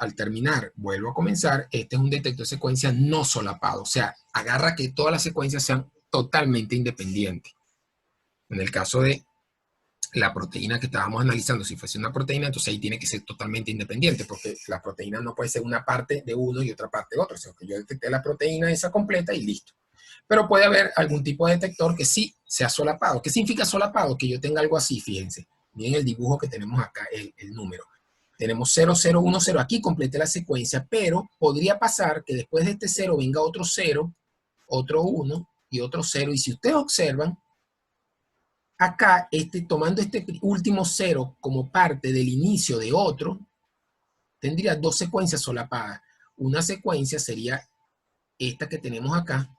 al terminar vuelvo a comenzar, este es un detector de secuencia no solapado. O sea, agarra que todas las secuencias sean totalmente independientes. En el caso de la proteína que estábamos analizando, si fuese una proteína, entonces ahí tiene que ser totalmente independiente, porque la proteína no puede ser una parte de uno y otra parte de otro, sino que yo detecté la proteína esa completa y listo. Pero puede haber algún tipo de detector que sí sea solapado. ¿Qué significa solapado? Que yo tenga algo así, fíjense. Miren el dibujo que tenemos acá, el número. Tenemos 0, 0, 1, 0. Aquí completé la secuencia, pero podría pasar que después de este 0 venga otro 0, otro 1 y otro 0. Y si ustedes observan, acá, tomando este último 0 como parte del inicio de otro, tendría dos secuencias solapadas. Una secuencia sería esta que tenemos acá,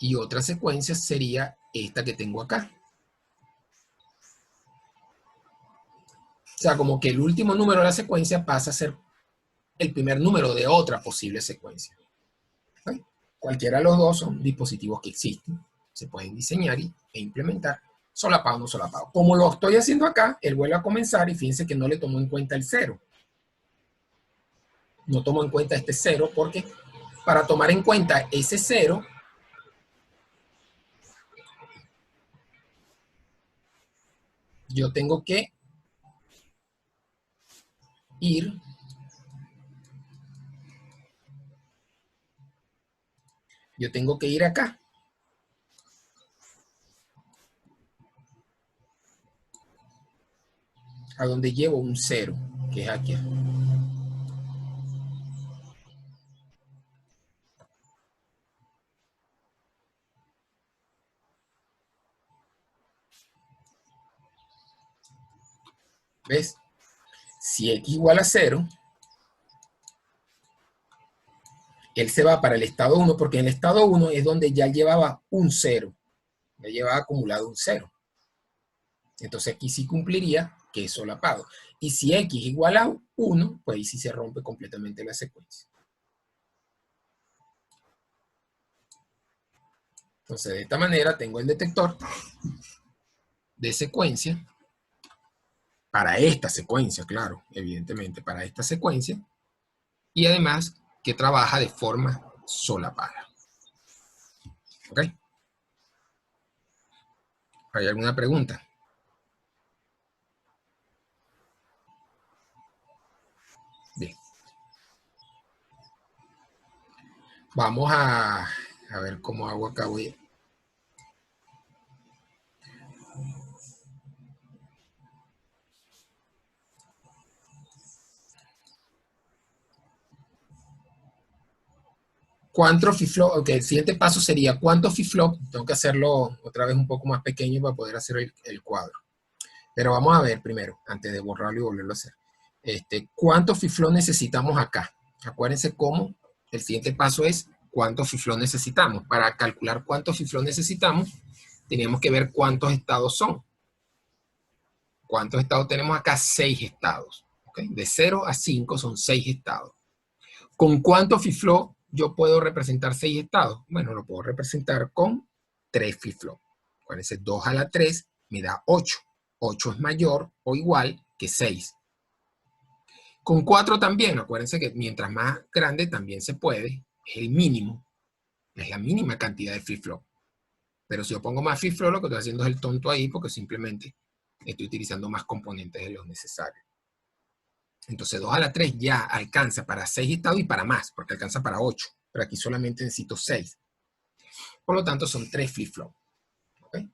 y otra secuencia sería esta que tengo acá. O sea, como que el último número de la secuencia pasa a ser el primer número de otra posible secuencia. ¿Okay? Cualquiera de los dos son dispositivos que existen, se pueden diseñar e implementar, solapado o no solapado. Como lo estoy haciendo acá, él vuelve a comenzar y fíjense que no le tomó en cuenta el 0. No tomo en cuenta este 0 porque para tomar en cuenta ese 0, yo tengo que ir acá, a donde llevo un 0, que es aquí. ¿Ves? Si x igual a 0, él se va para el estado 1, porque en el estado 1 es donde ya llevaba un 0, ya llevaba acumulado un 0. Entonces aquí sí cumpliría que es solapado. Y si x igual a 1, pues ahí sí se rompe completamente la secuencia. Entonces de esta manera tengo el detector de secuencia para esta secuencia, claro, evidentemente para esta secuencia, y además que trabaja de forma solapada. ¿Ok? ¿Hay alguna pregunta? Bien. Vamos a ver cómo hago acá. ¿Cuántos flip-flop? Ok, el siguiente paso sería ¿cuántos flip-flop? Tengo que hacerlo otra vez un poco más pequeño para poder hacer el cuadro. Pero vamos a ver primero, antes de borrarlo y volverlo a hacer. ¿Cuántos flip-flop necesitamos acá? Acuérdense cómo el siguiente paso es cuántos flip-flop necesitamos. Para calcular cuántos flip-flop necesitamos, teníamos que ver cuántos estados son. ¿Cuántos estados tenemos acá? 6 estados. ¿Okay? De 0 a 5 son 6 estados. ¿Con cuántos flip-flop yo puedo representar 6 estados? Bueno, lo puedo representar con 3 flip-flop. Acuérdense, 2 a la 3 me da 8. 8 es mayor o igual que 6. Con 4 también, acuérdense que mientras más grande también se puede, es el mínimo, es la mínima cantidad de flip-flop. Pero si yo pongo más flip-flop, lo que estoy haciendo es el tonto ahí porque simplemente estoy utilizando más componentes de los necesarios. Entonces 2 a la 3 ya alcanza para 6 estados y para más, porque alcanza para 8. Pero aquí solamente necesito 6. Por lo tanto, son 3 flip-flop. ¿Okay?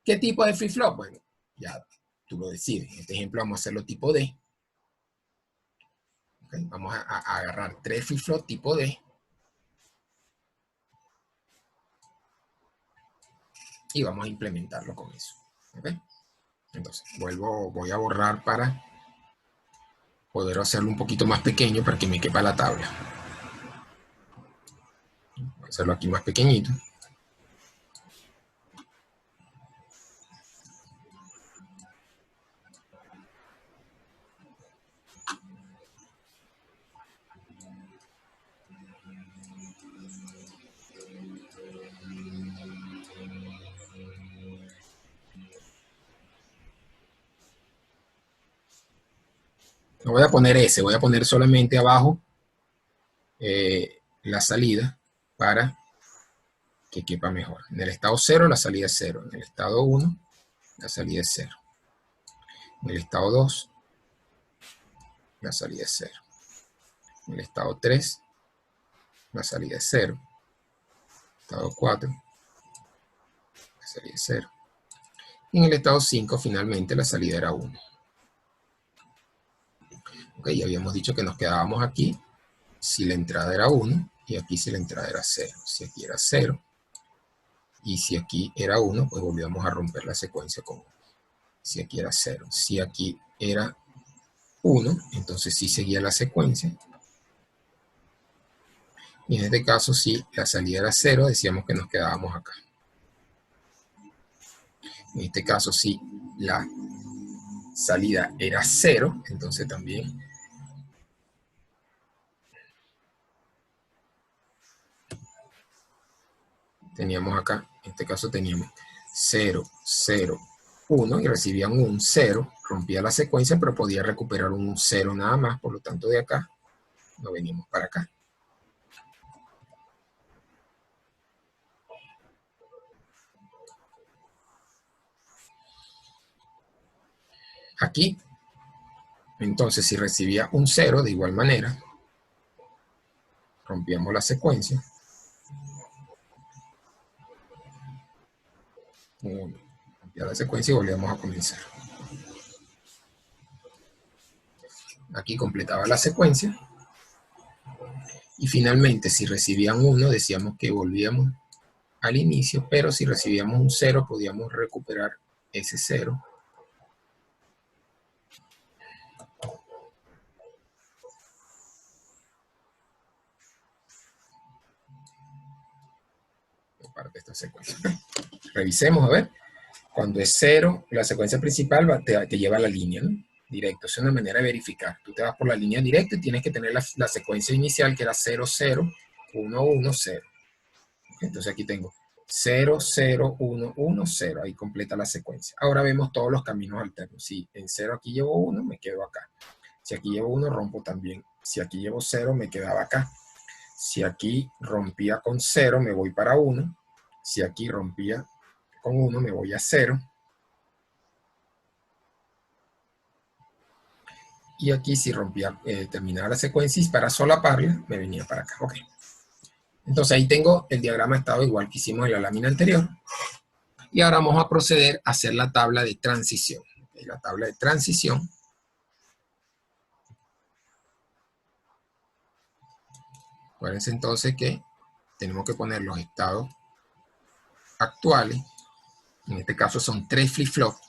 ¿Qué tipo de flip-flop? Bueno, ya tú lo decides. En este ejemplo vamos a hacerlo tipo D. ¿Okay? Vamos a agarrar 3 flip-flop tipo D. Y vamos a implementarlo con eso. ¿Okay? Entonces, voy a borrar para poder hacerlo un poquito más pequeño para que me quepa la tabla. Voy a hacerlo aquí más pequeñito. No voy a poner S, voy a poner solamente abajo la salida para que quepa mejor. En el estado 0 la salida es 0, en el estado 1 la salida es 0, en el estado 2 la salida es 0, en el estado 3 la salida es 0, estado 4 la salida es 0, y en el estado 5 finalmente la salida era 1. Ok, ya habíamos dicho que nos quedábamos aquí si la entrada era 1 y aquí si la entrada era 0. Si aquí era 0 y si aquí era 1, pues volvíamos a romper la secuencia con 1. Si aquí era 0, si aquí era 1, entonces sí seguía la secuencia. Y en este caso, si la salida era 0, decíamos que nos quedábamos acá. En este caso, si la salida era 0, entonces también teníamos acá, en este caso teníamos 0, 0, 1 y recibían un 0, rompía la secuencia, pero podía recuperar un 0 nada más, por lo tanto de acá nos venimos para acá. Aquí, entonces si recibía un 0 de igual manera, rompíamos la secuencia. Rompía la secuencia y volvíamos a comenzar. Aquí completaba la secuencia. Y finalmente, si recibían 1, decíamos que volvíamos al inicio, pero si recibíamos un 0, podíamos recuperar ese 0. Parte de esta secuencia. Revisemos, a ver. Cuando es 0, la secuencia principal te lleva a la línea, ¿no? Directo. Es una manera de verificar. Tú te vas por la línea directa y tienes que tener la secuencia inicial que era 0, 0, 1, 1, 0. Entonces aquí tengo 0, 0, 1, 1, 0. Ahí completa la secuencia. Ahora vemos todos los caminos alternos. Si en 0 aquí llevo 1, me quedo acá. Si aquí llevo 1, rompo también. Si aquí llevo 0, me quedaba acá. Si aquí rompía con 0, me voy para 1. Si aquí rompía con 1, me voy a 0. Y aquí si rompía, terminaba la secuencia y para solaparla, me venía para acá. Ok. Entonces ahí tengo el diagrama de estado igual que hicimos en la lámina anterior. Y ahora vamos a proceder a hacer la tabla de transición. La tabla de transición. Acuérdense entonces que tenemos que poner los estados actuales. En este caso son 3 flip-flops.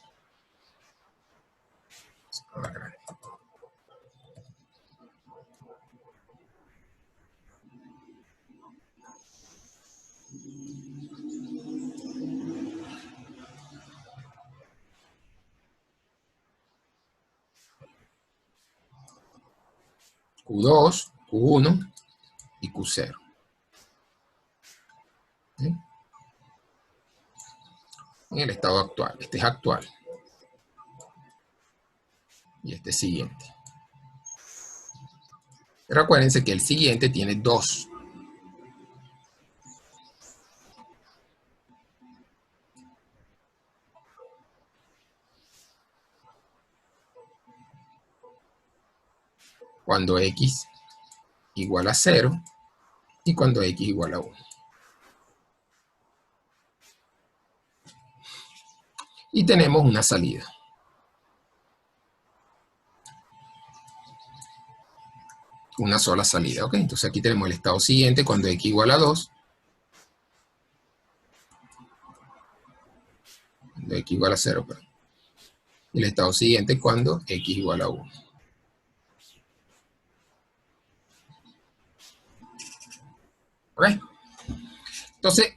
Q2, Q1 y Q0. ¿Sí? En el estado actual. Este es actual. Y este es siguiente. Pero acuérdense que el siguiente tiene 2. Cuando X igual a 0 y cuando X igual a 1. Y tenemos una salida. Una sola salida, ¿ok? Entonces aquí tenemos el estado siguiente cuando X igual a 2. Cuando X igual a 0, perdón. Y el estado siguiente cuando X igual a 1. ¿Ok? Entonces,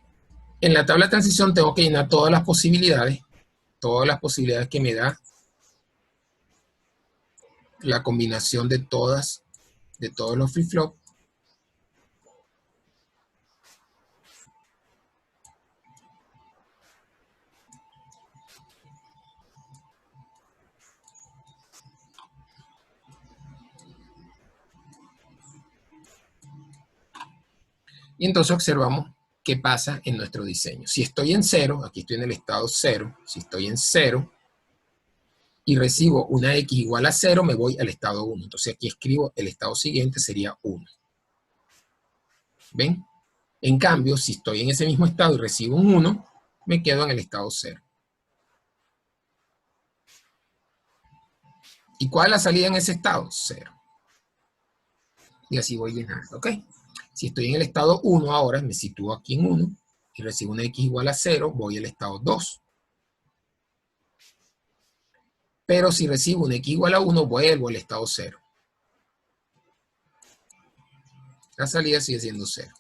en la tabla de transición tengo que llenar todas las posibilidades que me da la combinación de todos los flip-flops. Y entonces observamos qué pasa en nuestro diseño. Si estoy en 0, aquí estoy en el estado 0, si estoy en 0 y recibo una X igual a 0, me voy al estado 1. Entonces aquí escribo el estado siguiente, sería 1. ¿Ven? En cambio, si estoy en ese mismo estado y recibo un 1, me quedo en el estado 0. ¿Y cuál es la salida en ese estado? 0. Y así voy llenando, ¿ok? Si estoy en el estado 1 ahora, me sitúo aquí en 1 y recibo una X igual a 0, voy al estado 2. Pero si recibo una X igual a 1, vuelvo al estado 0. La salida sigue siendo 0.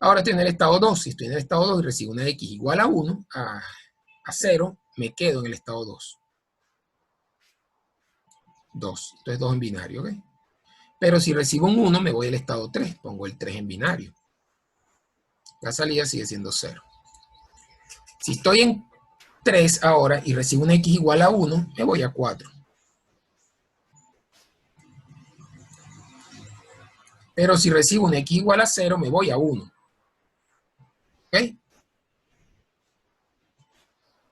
Ahora estoy en el estado 2. Si estoy en el estado 2 y recibo una X igual a 1, a 0, me quedo en el estado 2. 2. Entonces 2 en binario, ¿ok? Pero si recibo un 1, me voy al estado 3. Pongo el 3 en binario. La salida sigue siendo 0. Si estoy en 3 ahora y recibo una X igual a 1, me voy a 4. Pero si recibo una X igual a 0, me voy a 1. ¿Ok?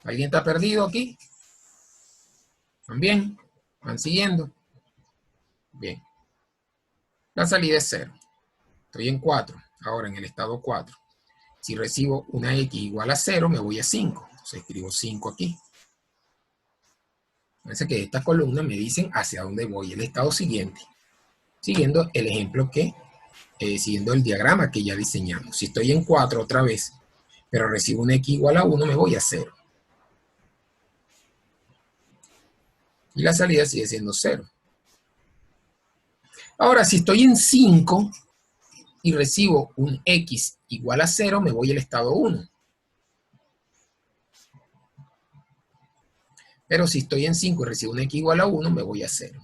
¿Alguien está perdido aquí? ¿Van bien? ¿Van siguiendo? Bien. La salida es 0. Estoy en 4. Ahora en el estado 4. Si recibo una X igual a 0, me voy a 5. Entonces escribo 5 aquí. Fíjense que estas columnas me dicen hacia dónde voy, el estado siguiente. Siguiendo el ejemplo que, siguiendo el diagrama que ya diseñamos. Si estoy en 4 otra vez, pero recibo una X igual a 1, me voy a 0. Y la salida sigue siendo 0. Ahora, si estoy en 5 y recibo un X igual a 0, me voy al estado 1. Pero si estoy en 5 y recibo un X igual a 1, me voy a 0.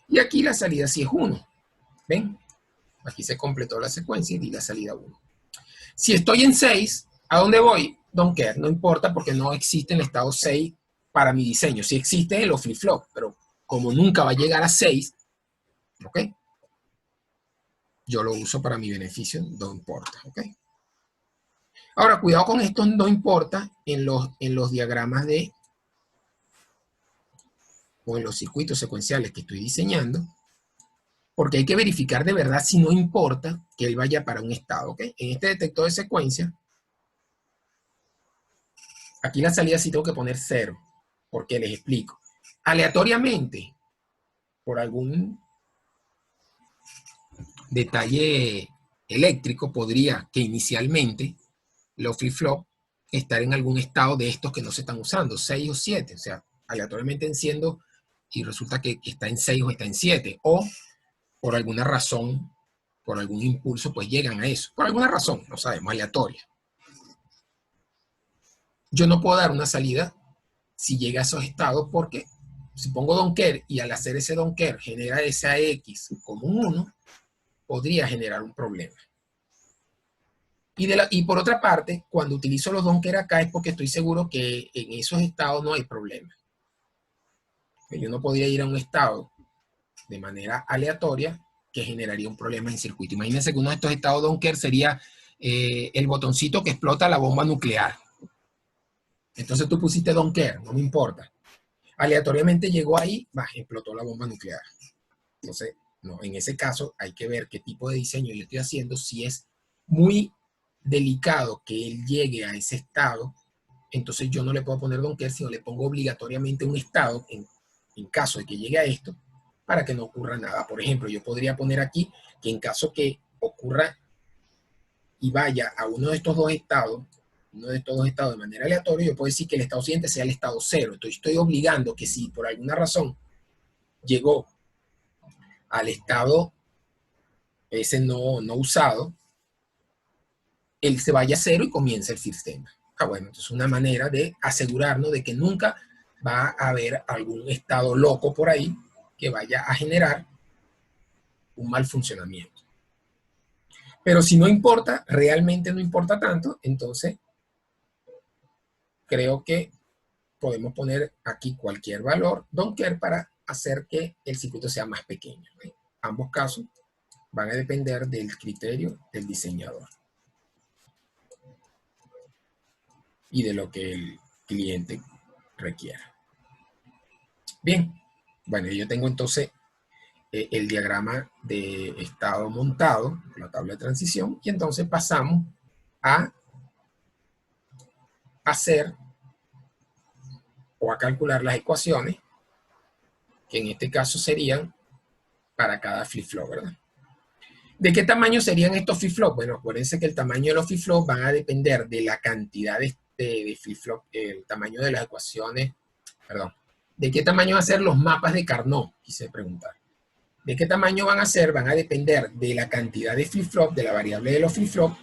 Y aquí la salida sí es 1. ¿Ven? Aquí se completó la secuencia y di la salida 1. Si estoy en 6, ¿a dónde voy? Don't care, no importa porque no existe el estado 6 para mi diseño. Sí existe el flip-flop, pero como nunca va a llegar a 6, ¿ok? Yo lo uso para mi beneficio, no importa, ¿ok? Ahora, cuidado con esto, no importa en los diagramas o en los circuitos secuenciales que estoy diseñando, porque hay que verificar de verdad si no importa que él vaya para un estado, ¿ok? En este detector de secuencia, aquí la salida sí tengo que poner 0, porque les explico. Aleatoriamente, por algún detalle eléctrico, podría que inicialmente los flip-flop estar en algún estado de estos que no se están usando, 6 o 7, o sea, aleatoriamente enciendo y resulta que está en 6 o está en 7, o por alguna razón, por algún impulso, pues llegan a eso, por alguna razón, no sabemos, aleatoria. Yo no puedo dar una salida si llega a esos estados porque si pongo don't care y al hacer ese don't care genera esa X como un 1, podría generar un problema. Y por otra parte, cuando utilizo los don't care acá es porque estoy seguro que en esos estados no hay problema. Yo no podría ir a un estado de manera aleatoria que generaría un problema en el circuito. Imagínense que uno de estos estados don't care sería el botoncito que explota la bomba nuclear. Entonces tú pusiste don't care, no me importa. Aleatoriamente llegó ahí, explotó la bomba nuclear. Entonces, no, en ese caso hay que ver qué tipo de diseño yo estoy haciendo, si es muy delicado que él llegue a ese estado, entonces yo no le puedo poner don't care, sino le pongo obligatoriamente un estado en caso de que llegue a esto, para que no ocurra nada. Por ejemplo, yo podría poner aquí que en caso que ocurra y vaya a uno de estos dos estados de manera aleatoria, yo puedo decir que el estado siguiente sea el estado 0. Entonces estoy obligando que si por alguna razón llegó al estado ese no usado, él se vaya a 0 y comience el sistema. Bueno, entonces una manera de asegurarnos de que nunca va a haber algún estado loco por ahí que vaya a generar un mal funcionamiento. Pero si no importa, realmente no importa tanto, entonces creo que podemos poner aquí cualquier valor don't care para hacer que el circuito sea más pequeño. En ambos casos van a depender del criterio del diseñador y de lo que el cliente requiera. Bien, bueno, yo tengo entonces el diagrama de estado montado, la tabla de transición, y entonces pasamos a hacer o a calcular las ecuaciones, que en este caso serían para cada flip-flop, ¿verdad? ¿De qué tamaño serían estos flip-flops? Bueno, acuérdense que el tamaño de los flip-flops van a depender de la cantidad de flip-flop, el tamaño de las ecuaciones, perdón. ¿De qué tamaño van a ser los mapas de Carnot? Quise preguntar. ¿De qué tamaño van a ser? Van a depender de la cantidad de flip-flop, de la variable de los flip-flop,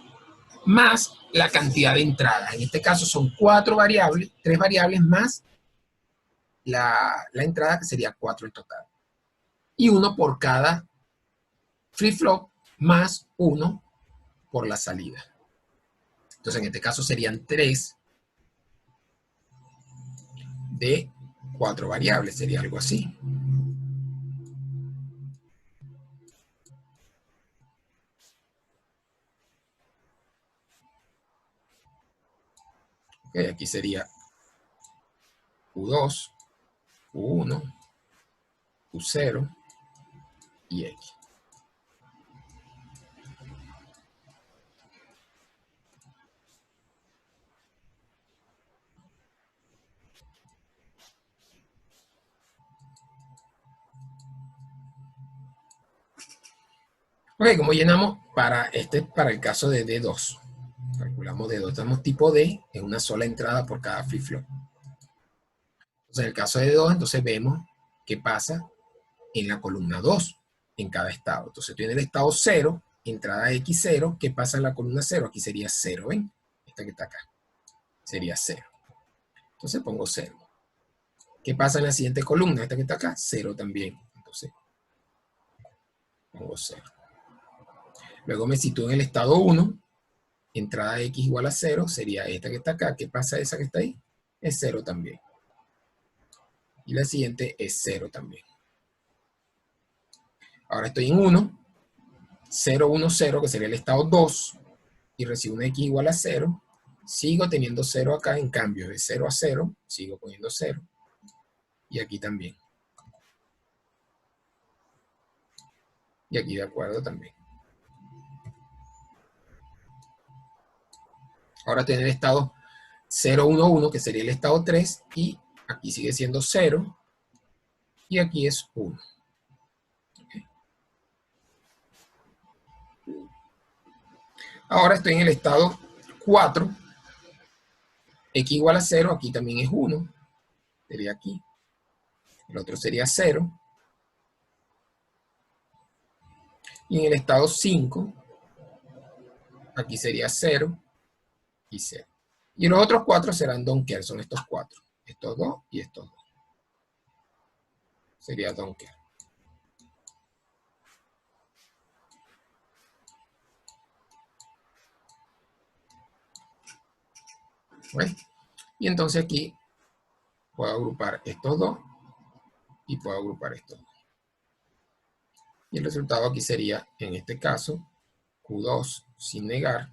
más la cantidad de entradas. En este caso son 4 variables, 3 variables más la entrada, que sería 4 en total. Y 1 por cada flip-flop más 1 por la salida. Entonces en este caso serían 3 de 4 variables, sería algo así. Okay, aquí sería Q2, Q1, Q0 y X. Ok, como llenamos para el caso de D2. Calculamos D2, estamos tipo D, es una sola entrada por cada flip-flop. Entonces, en el caso de D2, entonces vemos qué pasa en la columna 2, en cada estado. Entonces, tiene el estado 0, entrada X0, ¿qué pasa en la columna 0? Aquí sería 0, ¿ven? Esta que está acá, sería 0. Entonces pongo 0. ¿Qué pasa en la siguiente columna? Esta que está acá, 0 también. Entonces, pongo 0. Luego me sitúo en el estado 1, entrada X igual a 0, sería esta que está acá. ¿Qué pasa esa que está ahí? Es 0 también. Y la siguiente es 0 también. Ahora estoy en 1, 0, 1, 0, que sería el estado 2, y recibo una X igual a 0. Sigo teniendo 0 acá, en cambio de 0 a 0, sigo poniendo 0. Y aquí también. Y aquí de acuerdo también. Ahora tiene el estado 0, 1, 1, que sería el estado 3, y aquí sigue siendo 0, y aquí es 1. ¿Okay? Ahora estoy en el estado 4, X igual a 0, aquí también es 1, sería aquí. El otro sería 0. Y en el estado 5, aquí sería 0 y 0. Y los otros 4 serán Donkey, son estos 4. Estos 2 y estos 2. Sería Donkey. ¿Ves? Y entonces aquí puedo agrupar estos 2 y puedo agrupar estos 2. Y el resultado aquí sería, en este caso, Q2 sin negar,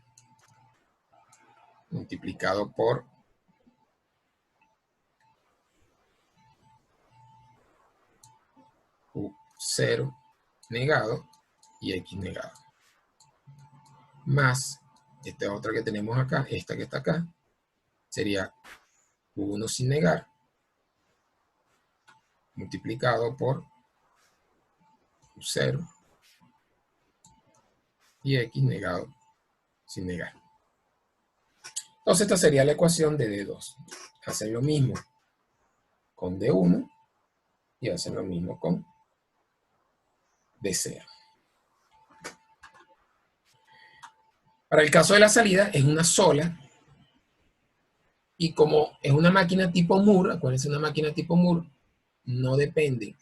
multiplicado por Q0 negado y X negado. Más esta otra que tenemos acá, esta que está acá, sería Q1 sin negar, multiplicado por Q0 y X negado sin negar. Entonces esta sería la ecuación de D2. Hacen lo mismo con D1 y hacen lo mismo con D0. Para el caso de la salida es una sola, y como es una máquina tipo Moore, acuérdense, una máquina tipo Moore, no depende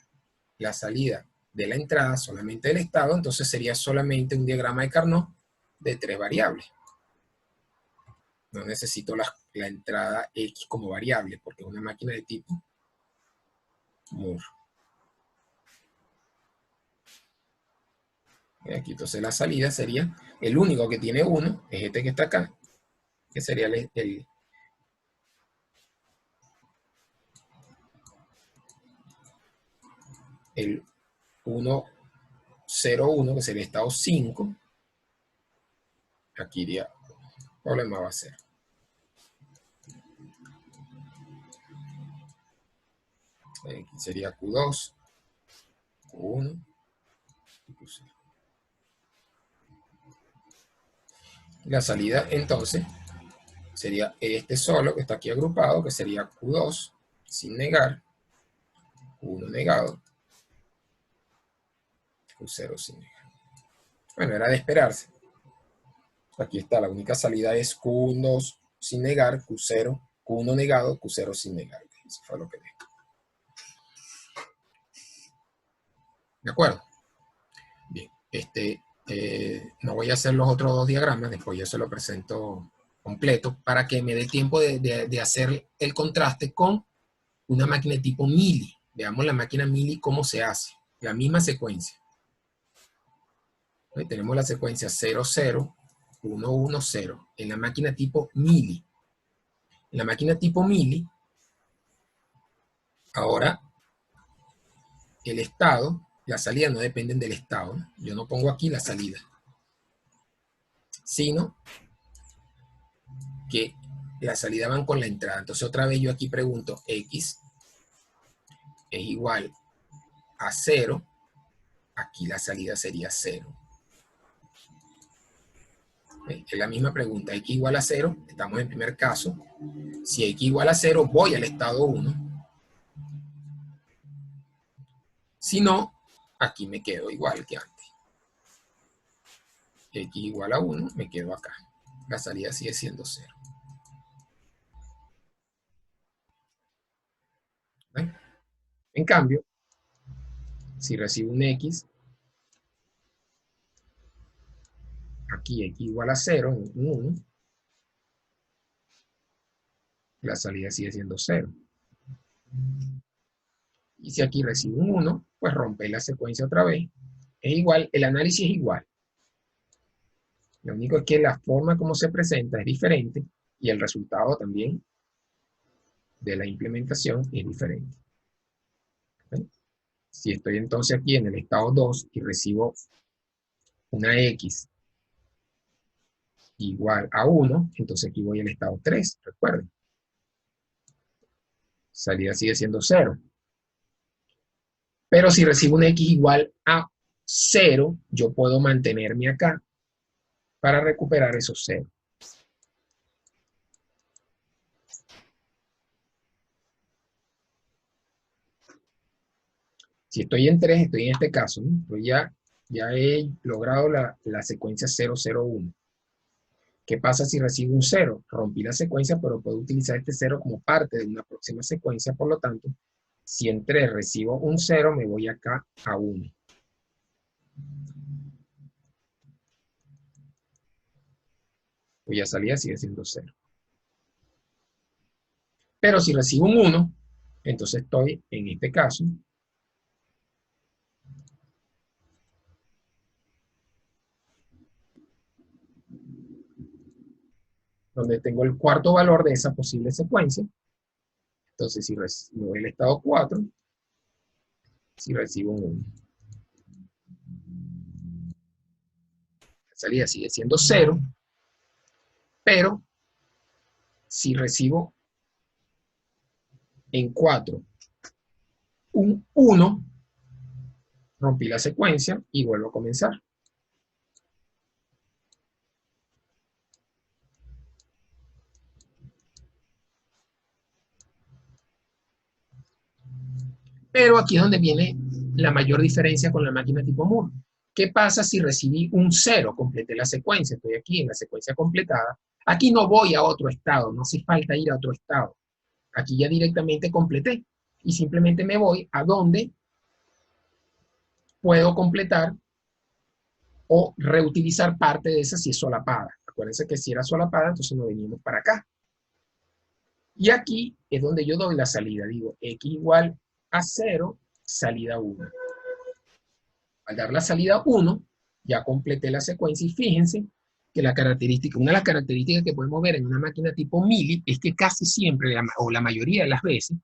la salida de la entrada, solamente del estado, entonces sería solamente un diagrama de Carnot de 3 variables. No necesito la entrada X como variable, porque es una máquina de tipo Moore. Aquí entonces la salida sería, el único que tiene 1 es este que está acá, que sería el 1, 0, 1, que sería estado 5. Aquí iría, el problema va a ser. Aquí sería Q2, Q1 y Q0. La salida entonces sería este solo que está aquí agrupado, que sería Q2 sin negar, Q1 negado, Q0 sin negar. Bueno, era de esperarse. Aquí está, la única salida es Q1 sin negar, Q0, Q1 negado, Q0 sin negar. Eso fue lo que dije. ¿De acuerdo? Bien, no voy a hacer los otros dos diagramas, después yo se lo presento completo para que me dé tiempo de hacer el contraste con una máquina de tipo mili. Veamos la máquina mili cómo se hace. La misma secuencia. Ahí tenemos la secuencia 0, 0, 1, 1, 0. En la máquina tipo mili. En la máquina tipo mili, ahora el estado, la salida no dependen del estado. Yo no pongo aquí la salida, sino que la salida van con la entrada. Entonces otra vez yo aquí pregunto, X es igual a 0. Aquí la salida sería 0. Es la misma pregunta, X igual a 0, estamos en primer caso. Si X igual a 0, voy al estado 1. Si no, aquí me quedo igual que antes. X igual a 1, me quedo acá. La salida sigue siendo 0. ¿Ven? En cambio, si recibo un X, aquí X igual a 0, un 1, la salida sigue siendo 0. Y si aquí recibo un 1, pues rompe la secuencia otra vez. Es igual, el análisis es igual. Lo único es que la forma como se presenta es diferente y el resultado también de la implementación es diferente. ¿Ven? Si estoy entonces aquí en el estado 2 y recibo una X igual a 1, entonces aquí voy al estado 3, recuerden. Salida sigue siendo 0. Pero si recibo una X igual a 0, yo puedo mantenerme acá para recuperar esos 0. Si estoy en 3, estoy en este caso, ¿no? Pues ya he logrado la secuencia 0, 0, 1. ¿Qué pasa si recibo un 0? Rompí la secuencia, pero puedo utilizar este 0 como parte de una próxima secuencia. Por lo tanto, si en 3 recibo un 0, me voy acá a 1. Pues ya salía, sigue siendo 0. Pero si recibo un 1, entonces estoy, en este caso, donde tengo el cuarto valor de esa posible secuencia. Entonces, si recibo el estado 4, si recibo un 1. La salida sigue siendo 0, pero si recibo en 4 un 1, rompí la secuencia y vuelvo a comenzar. Pero aquí es donde viene la mayor diferencia con la máquina tipo Moore. ¿Qué pasa si recibí un 0? Completé la secuencia, estoy aquí en la secuencia completada. Aquí no voy a otro estado, no hace falta ir a otro estado. Aquí ya directamente completé y simplemente me voy a donde puedo completar o reutilizar parte de esa si es solapada. Acuérdense que si era solapada, entonces nos venimos para acá. Y aquí es donde yo doy la salida. Digo, X igual a 0, salida 1. Al dar la salida 1, Ya completé la secuencia y fíjense que la característica, una de las características que podemos ver en una máquina tipo Mili es que casi siempre, o la mayoría de las veces,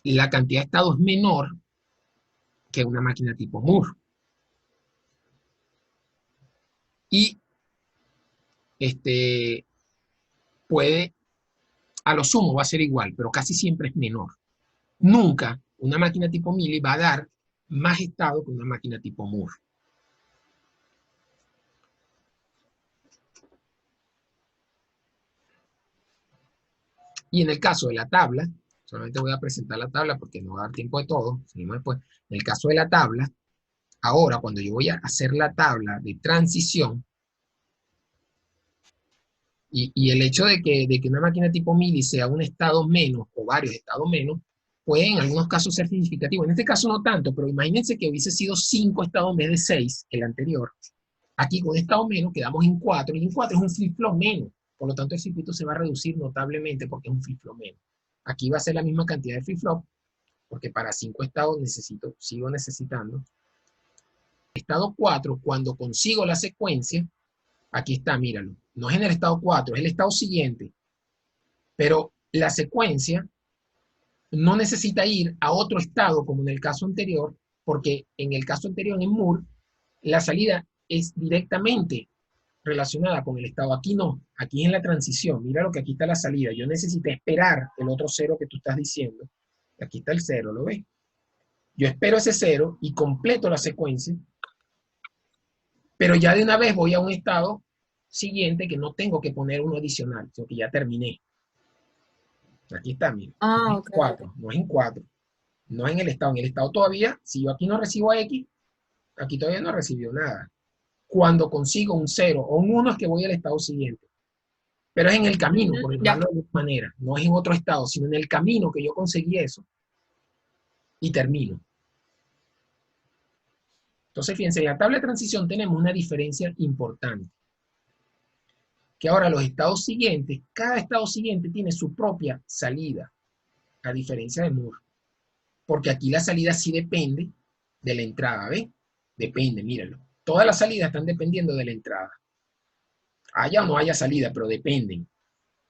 la cantidad de estado es menor que una máquina tipo Moore. Y puede, a lo sumo va a ser igual, pero casi siempre es menor. Nunca una máquina tipo Mili va a dar más estado que una máquina tipo Moore. Y en el caso de la tabla, solamente voy a presentar la tabla porque no va a dar tiempo de todo, seguimos después. En el caso de la tabla, ahora cuando yo voy a hacer la tabla de transición, y el hecho de que una máquina tipo Mili sea un estado menos o varios estados menos, puede en algunos casos ser significativo. En este caso no tanto, pero imagínense que hubiese sido 5 estados en vez de 6, el anterior. Aquí con estado menos quedamos en 4, y en 4 es un flip-flop menos. Por lo tanto, el circuito se va a reducir notablemente porque es un flip-flop menos. Aquí va a ser la misma cantidad de flip-flop, porque para 5 estados sigo necesitando. Estado 4, cuando consigo la secuencia, aquí está, míralo. No es en el estado 4, es el estado siguiente. Pero la secuencia no necesita ir a otro estado como en el caso anterior, porque en el caso anterior, en Moore, la salida es directamente relacionada con el estado. Aquí no, aquí es en la transición. Mira lo que aquí está la salida. Yo necesito esperar el otro cero que tú estás diciendo. Aquí está el cero, ¿lo ves? Yo espero ese cero y completo la secuencia, pero ya de una vez voy a un estado siguiente que no tengo que poner uno adicional, sino que ya terminé. Aquí está, mira. Ah, En ok. 4, no es en 4, no en el estado. En el estado todavía, si yo aquí no recibo X, aquí todavía no recibió nada. Cuando consigo un 0 o un 1 es que voy al estado siguiente. Pero es en el camino, por Ya. llamarlo de alguna manera. No es en otro estado, sino en el camino que yo conseguí eso y termino. Entonces, fíjense, en la tabla de transición tenemos una diferencia importante. Que ahora los estados siguientes, cada estado siguiente tiene su propia salida, a diferencia de Moore. Porque aquí la salida sí depende de la entrada, ¿ves? Depende, míralo. Todas las salidas están dependiendo de la entrada. Haya o no haya salida, pero dependen.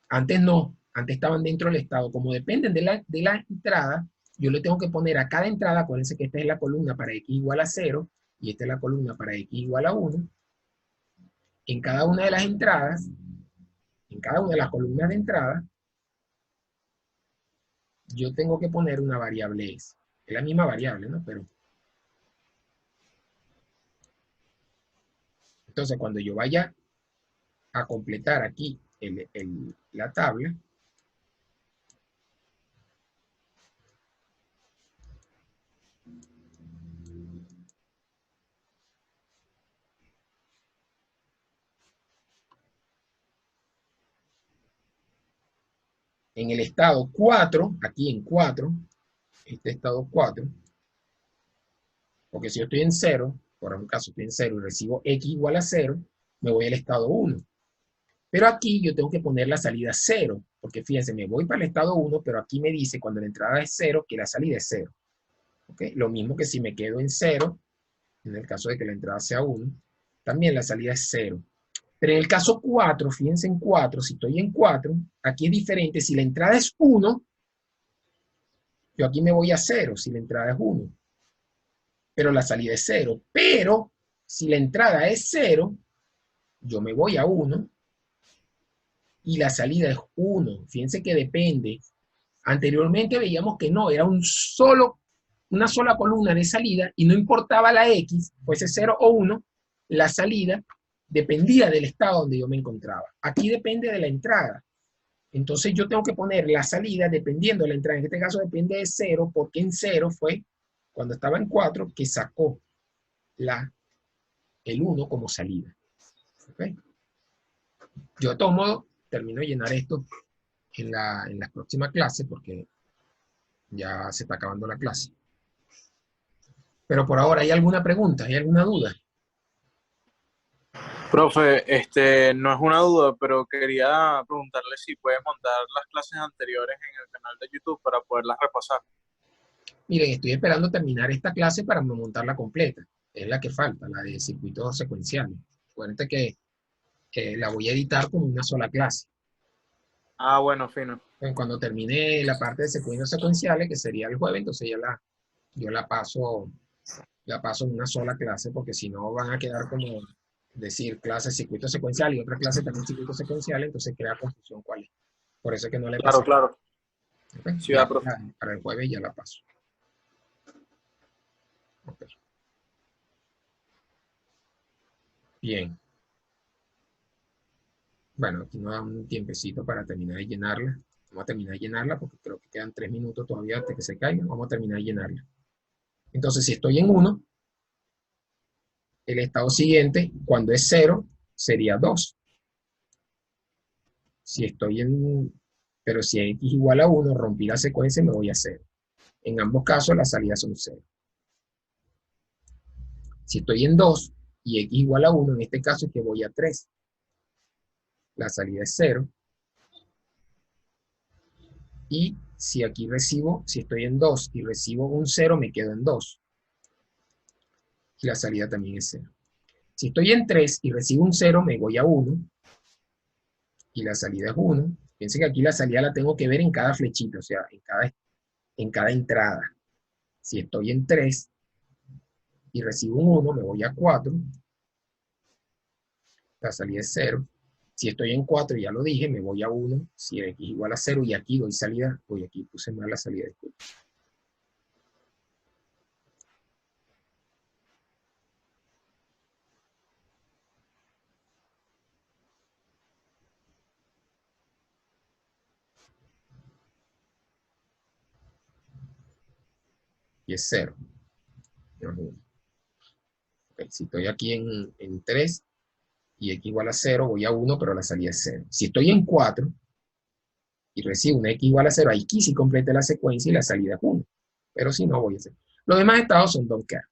Antes no, antes estaban dentro del estado. Como dependen de la entrada, yo le tengo que poner a cada entrada, acuérdense que esta es la columna para x igual a 0, y esta es la columna para x igual a 1. En cada una de las entradas, en cada una de las columnas de entrada, yo tengo que poner una variable s. Es la misma variable, ¿no? Pero entonces, cuando yo vaya a completar aquí la tabla, en el estado 4, aquí en 4, este estado 4, porque si yo estoy en 0, por un caso estoy en 0 y recibo x igual a 0, me voy al estado 1. Pero aquí yo tengo que poner la salida 0, porque fíjense, me voy para el estado 1, pero aquí me dice cuando la entrada es 0 que la salida es 0. ¿Okay? Lo mismo que si me quedo en 0, en el caso de que la entrada sea 1, también la salida es 0. Pero en el caso 4, fíjense en 4, si estoy en 4, aquí es diferente. Si la entrada es 1, yo aquí me voy a 0, si la entrada es 1. Pero la salida es 0. Pero si la entrada es 0, yo me voy a 1 y la salida es 1. Fíjense que depende. Anteriormente veíamos que no, era una sola columna de salida y no importaba la X, fuese 0 o 1, la salida dependía del estado donde yo me encontraba. Aquí depende de la entrada. Entonces yo tengo que poner la salida dependiendo de la entrada. En este caso depende de 0, porque en 0 fue cuando estaba en 4 que sacó el 1 como salida. ¿Okay? Yo de todos modos termino de llenar esto en la próxima clase porque ya se está acabando la clase. Pero por ahora, ¿hay alguna pregunta? ¿Hay alguna duda? Profe, no es una duda, pero quería preguntarle si puede montar las clases anteriores en el canal de YouTube para poderlas repasar. Miren, estoy esperando terminar esta clase para montarla completa. Es la que falta, la de circuitos secuenciales. Acuérdate que la voy a editar con una sola clase. Ah, bueno, fino. Cuando termine la parte de circuitos secuenciales, que sería el jueves, entonces yo la paso en una sola clase, porque si no van a quedar como decir clase circuito secuencial y otra clase también circuito secuencial, entonces crea confusión cuál es. Por eso es que no le Claro, pasé. claro. ¿Okay? Sí, Ya profe. para el jueves ya la paso. Okay. Bien. Bueno, aquí nos da un tiempecito para terminar de llenarla. Vamos a terminar de llenarla porque creo que quedan 3 minutos todavía hasta que se caiga. Vamos a terminar de llenarla. Entonces, si estoy en 1, el estado siguiente, cuando es 0, sería 2. Pero si x igual a 1, rompí la secuencia y me voy a 0. En ambos casos, las salidas son 0. Si estoy en 2 y x igual a 1, en este caso es que voy a 3. La salida es 0. Y si aquí si estoy en 2 y recibo un 0, me quedo en 2. Y la salida también es 0. Si estoy en 3 y recibo un 0, me voy a 1. Y la salida es 1. Piensen que aquí la salida la tengo que ver en cada flechita, o sea, en cada entrada. Si estoy en 3 y recibo un 1, me voy a 4. La salida es 0. Si estoy en 4, ya lo dije, me voy a 1. Si x igual a 0 y aquí doy salida, aquí puse mal la salida, disculpe. Y es 0. Okay, si estoy aquí en 3 y x igual a 0, voy a 1, pero la salida es 0. Si estoy en 4 y recibo una x igual a 0, aquí sí complete la secuencia y la salida es 1. Pero si no, voy a 0. Los demás estados son don't care.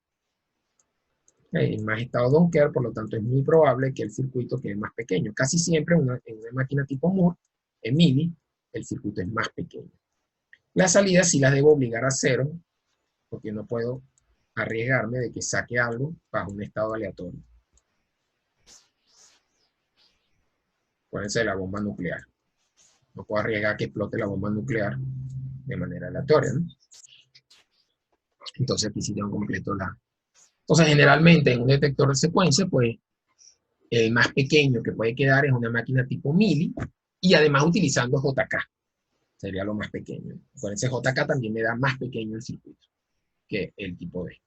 En más estado don't care, por lo tanto, es muy probable que el circuito quede más pequeño. Casi siempre en una máquina tipo Moore, en MIDI, el circuito es más pequeño. Las salidas sí las debo obligar a 0, porque no puedo arriesgarme de que saque algo bajo un estado aleatorio. Acuérdense de la bomba nuclear. No puedo arriesgar que explote la bomba nuclear de manera aleatoria, ¿no? Entonces aquí sí tengo completo la... Entonces generalmente en un detector de secuencia, pues el más pequeño que puede quedar es una máquina tipo Mili y además utilizando JK. Sería lo más pequeño. Acuérdense, JK también me da más pequeño el circuito que el tipo D.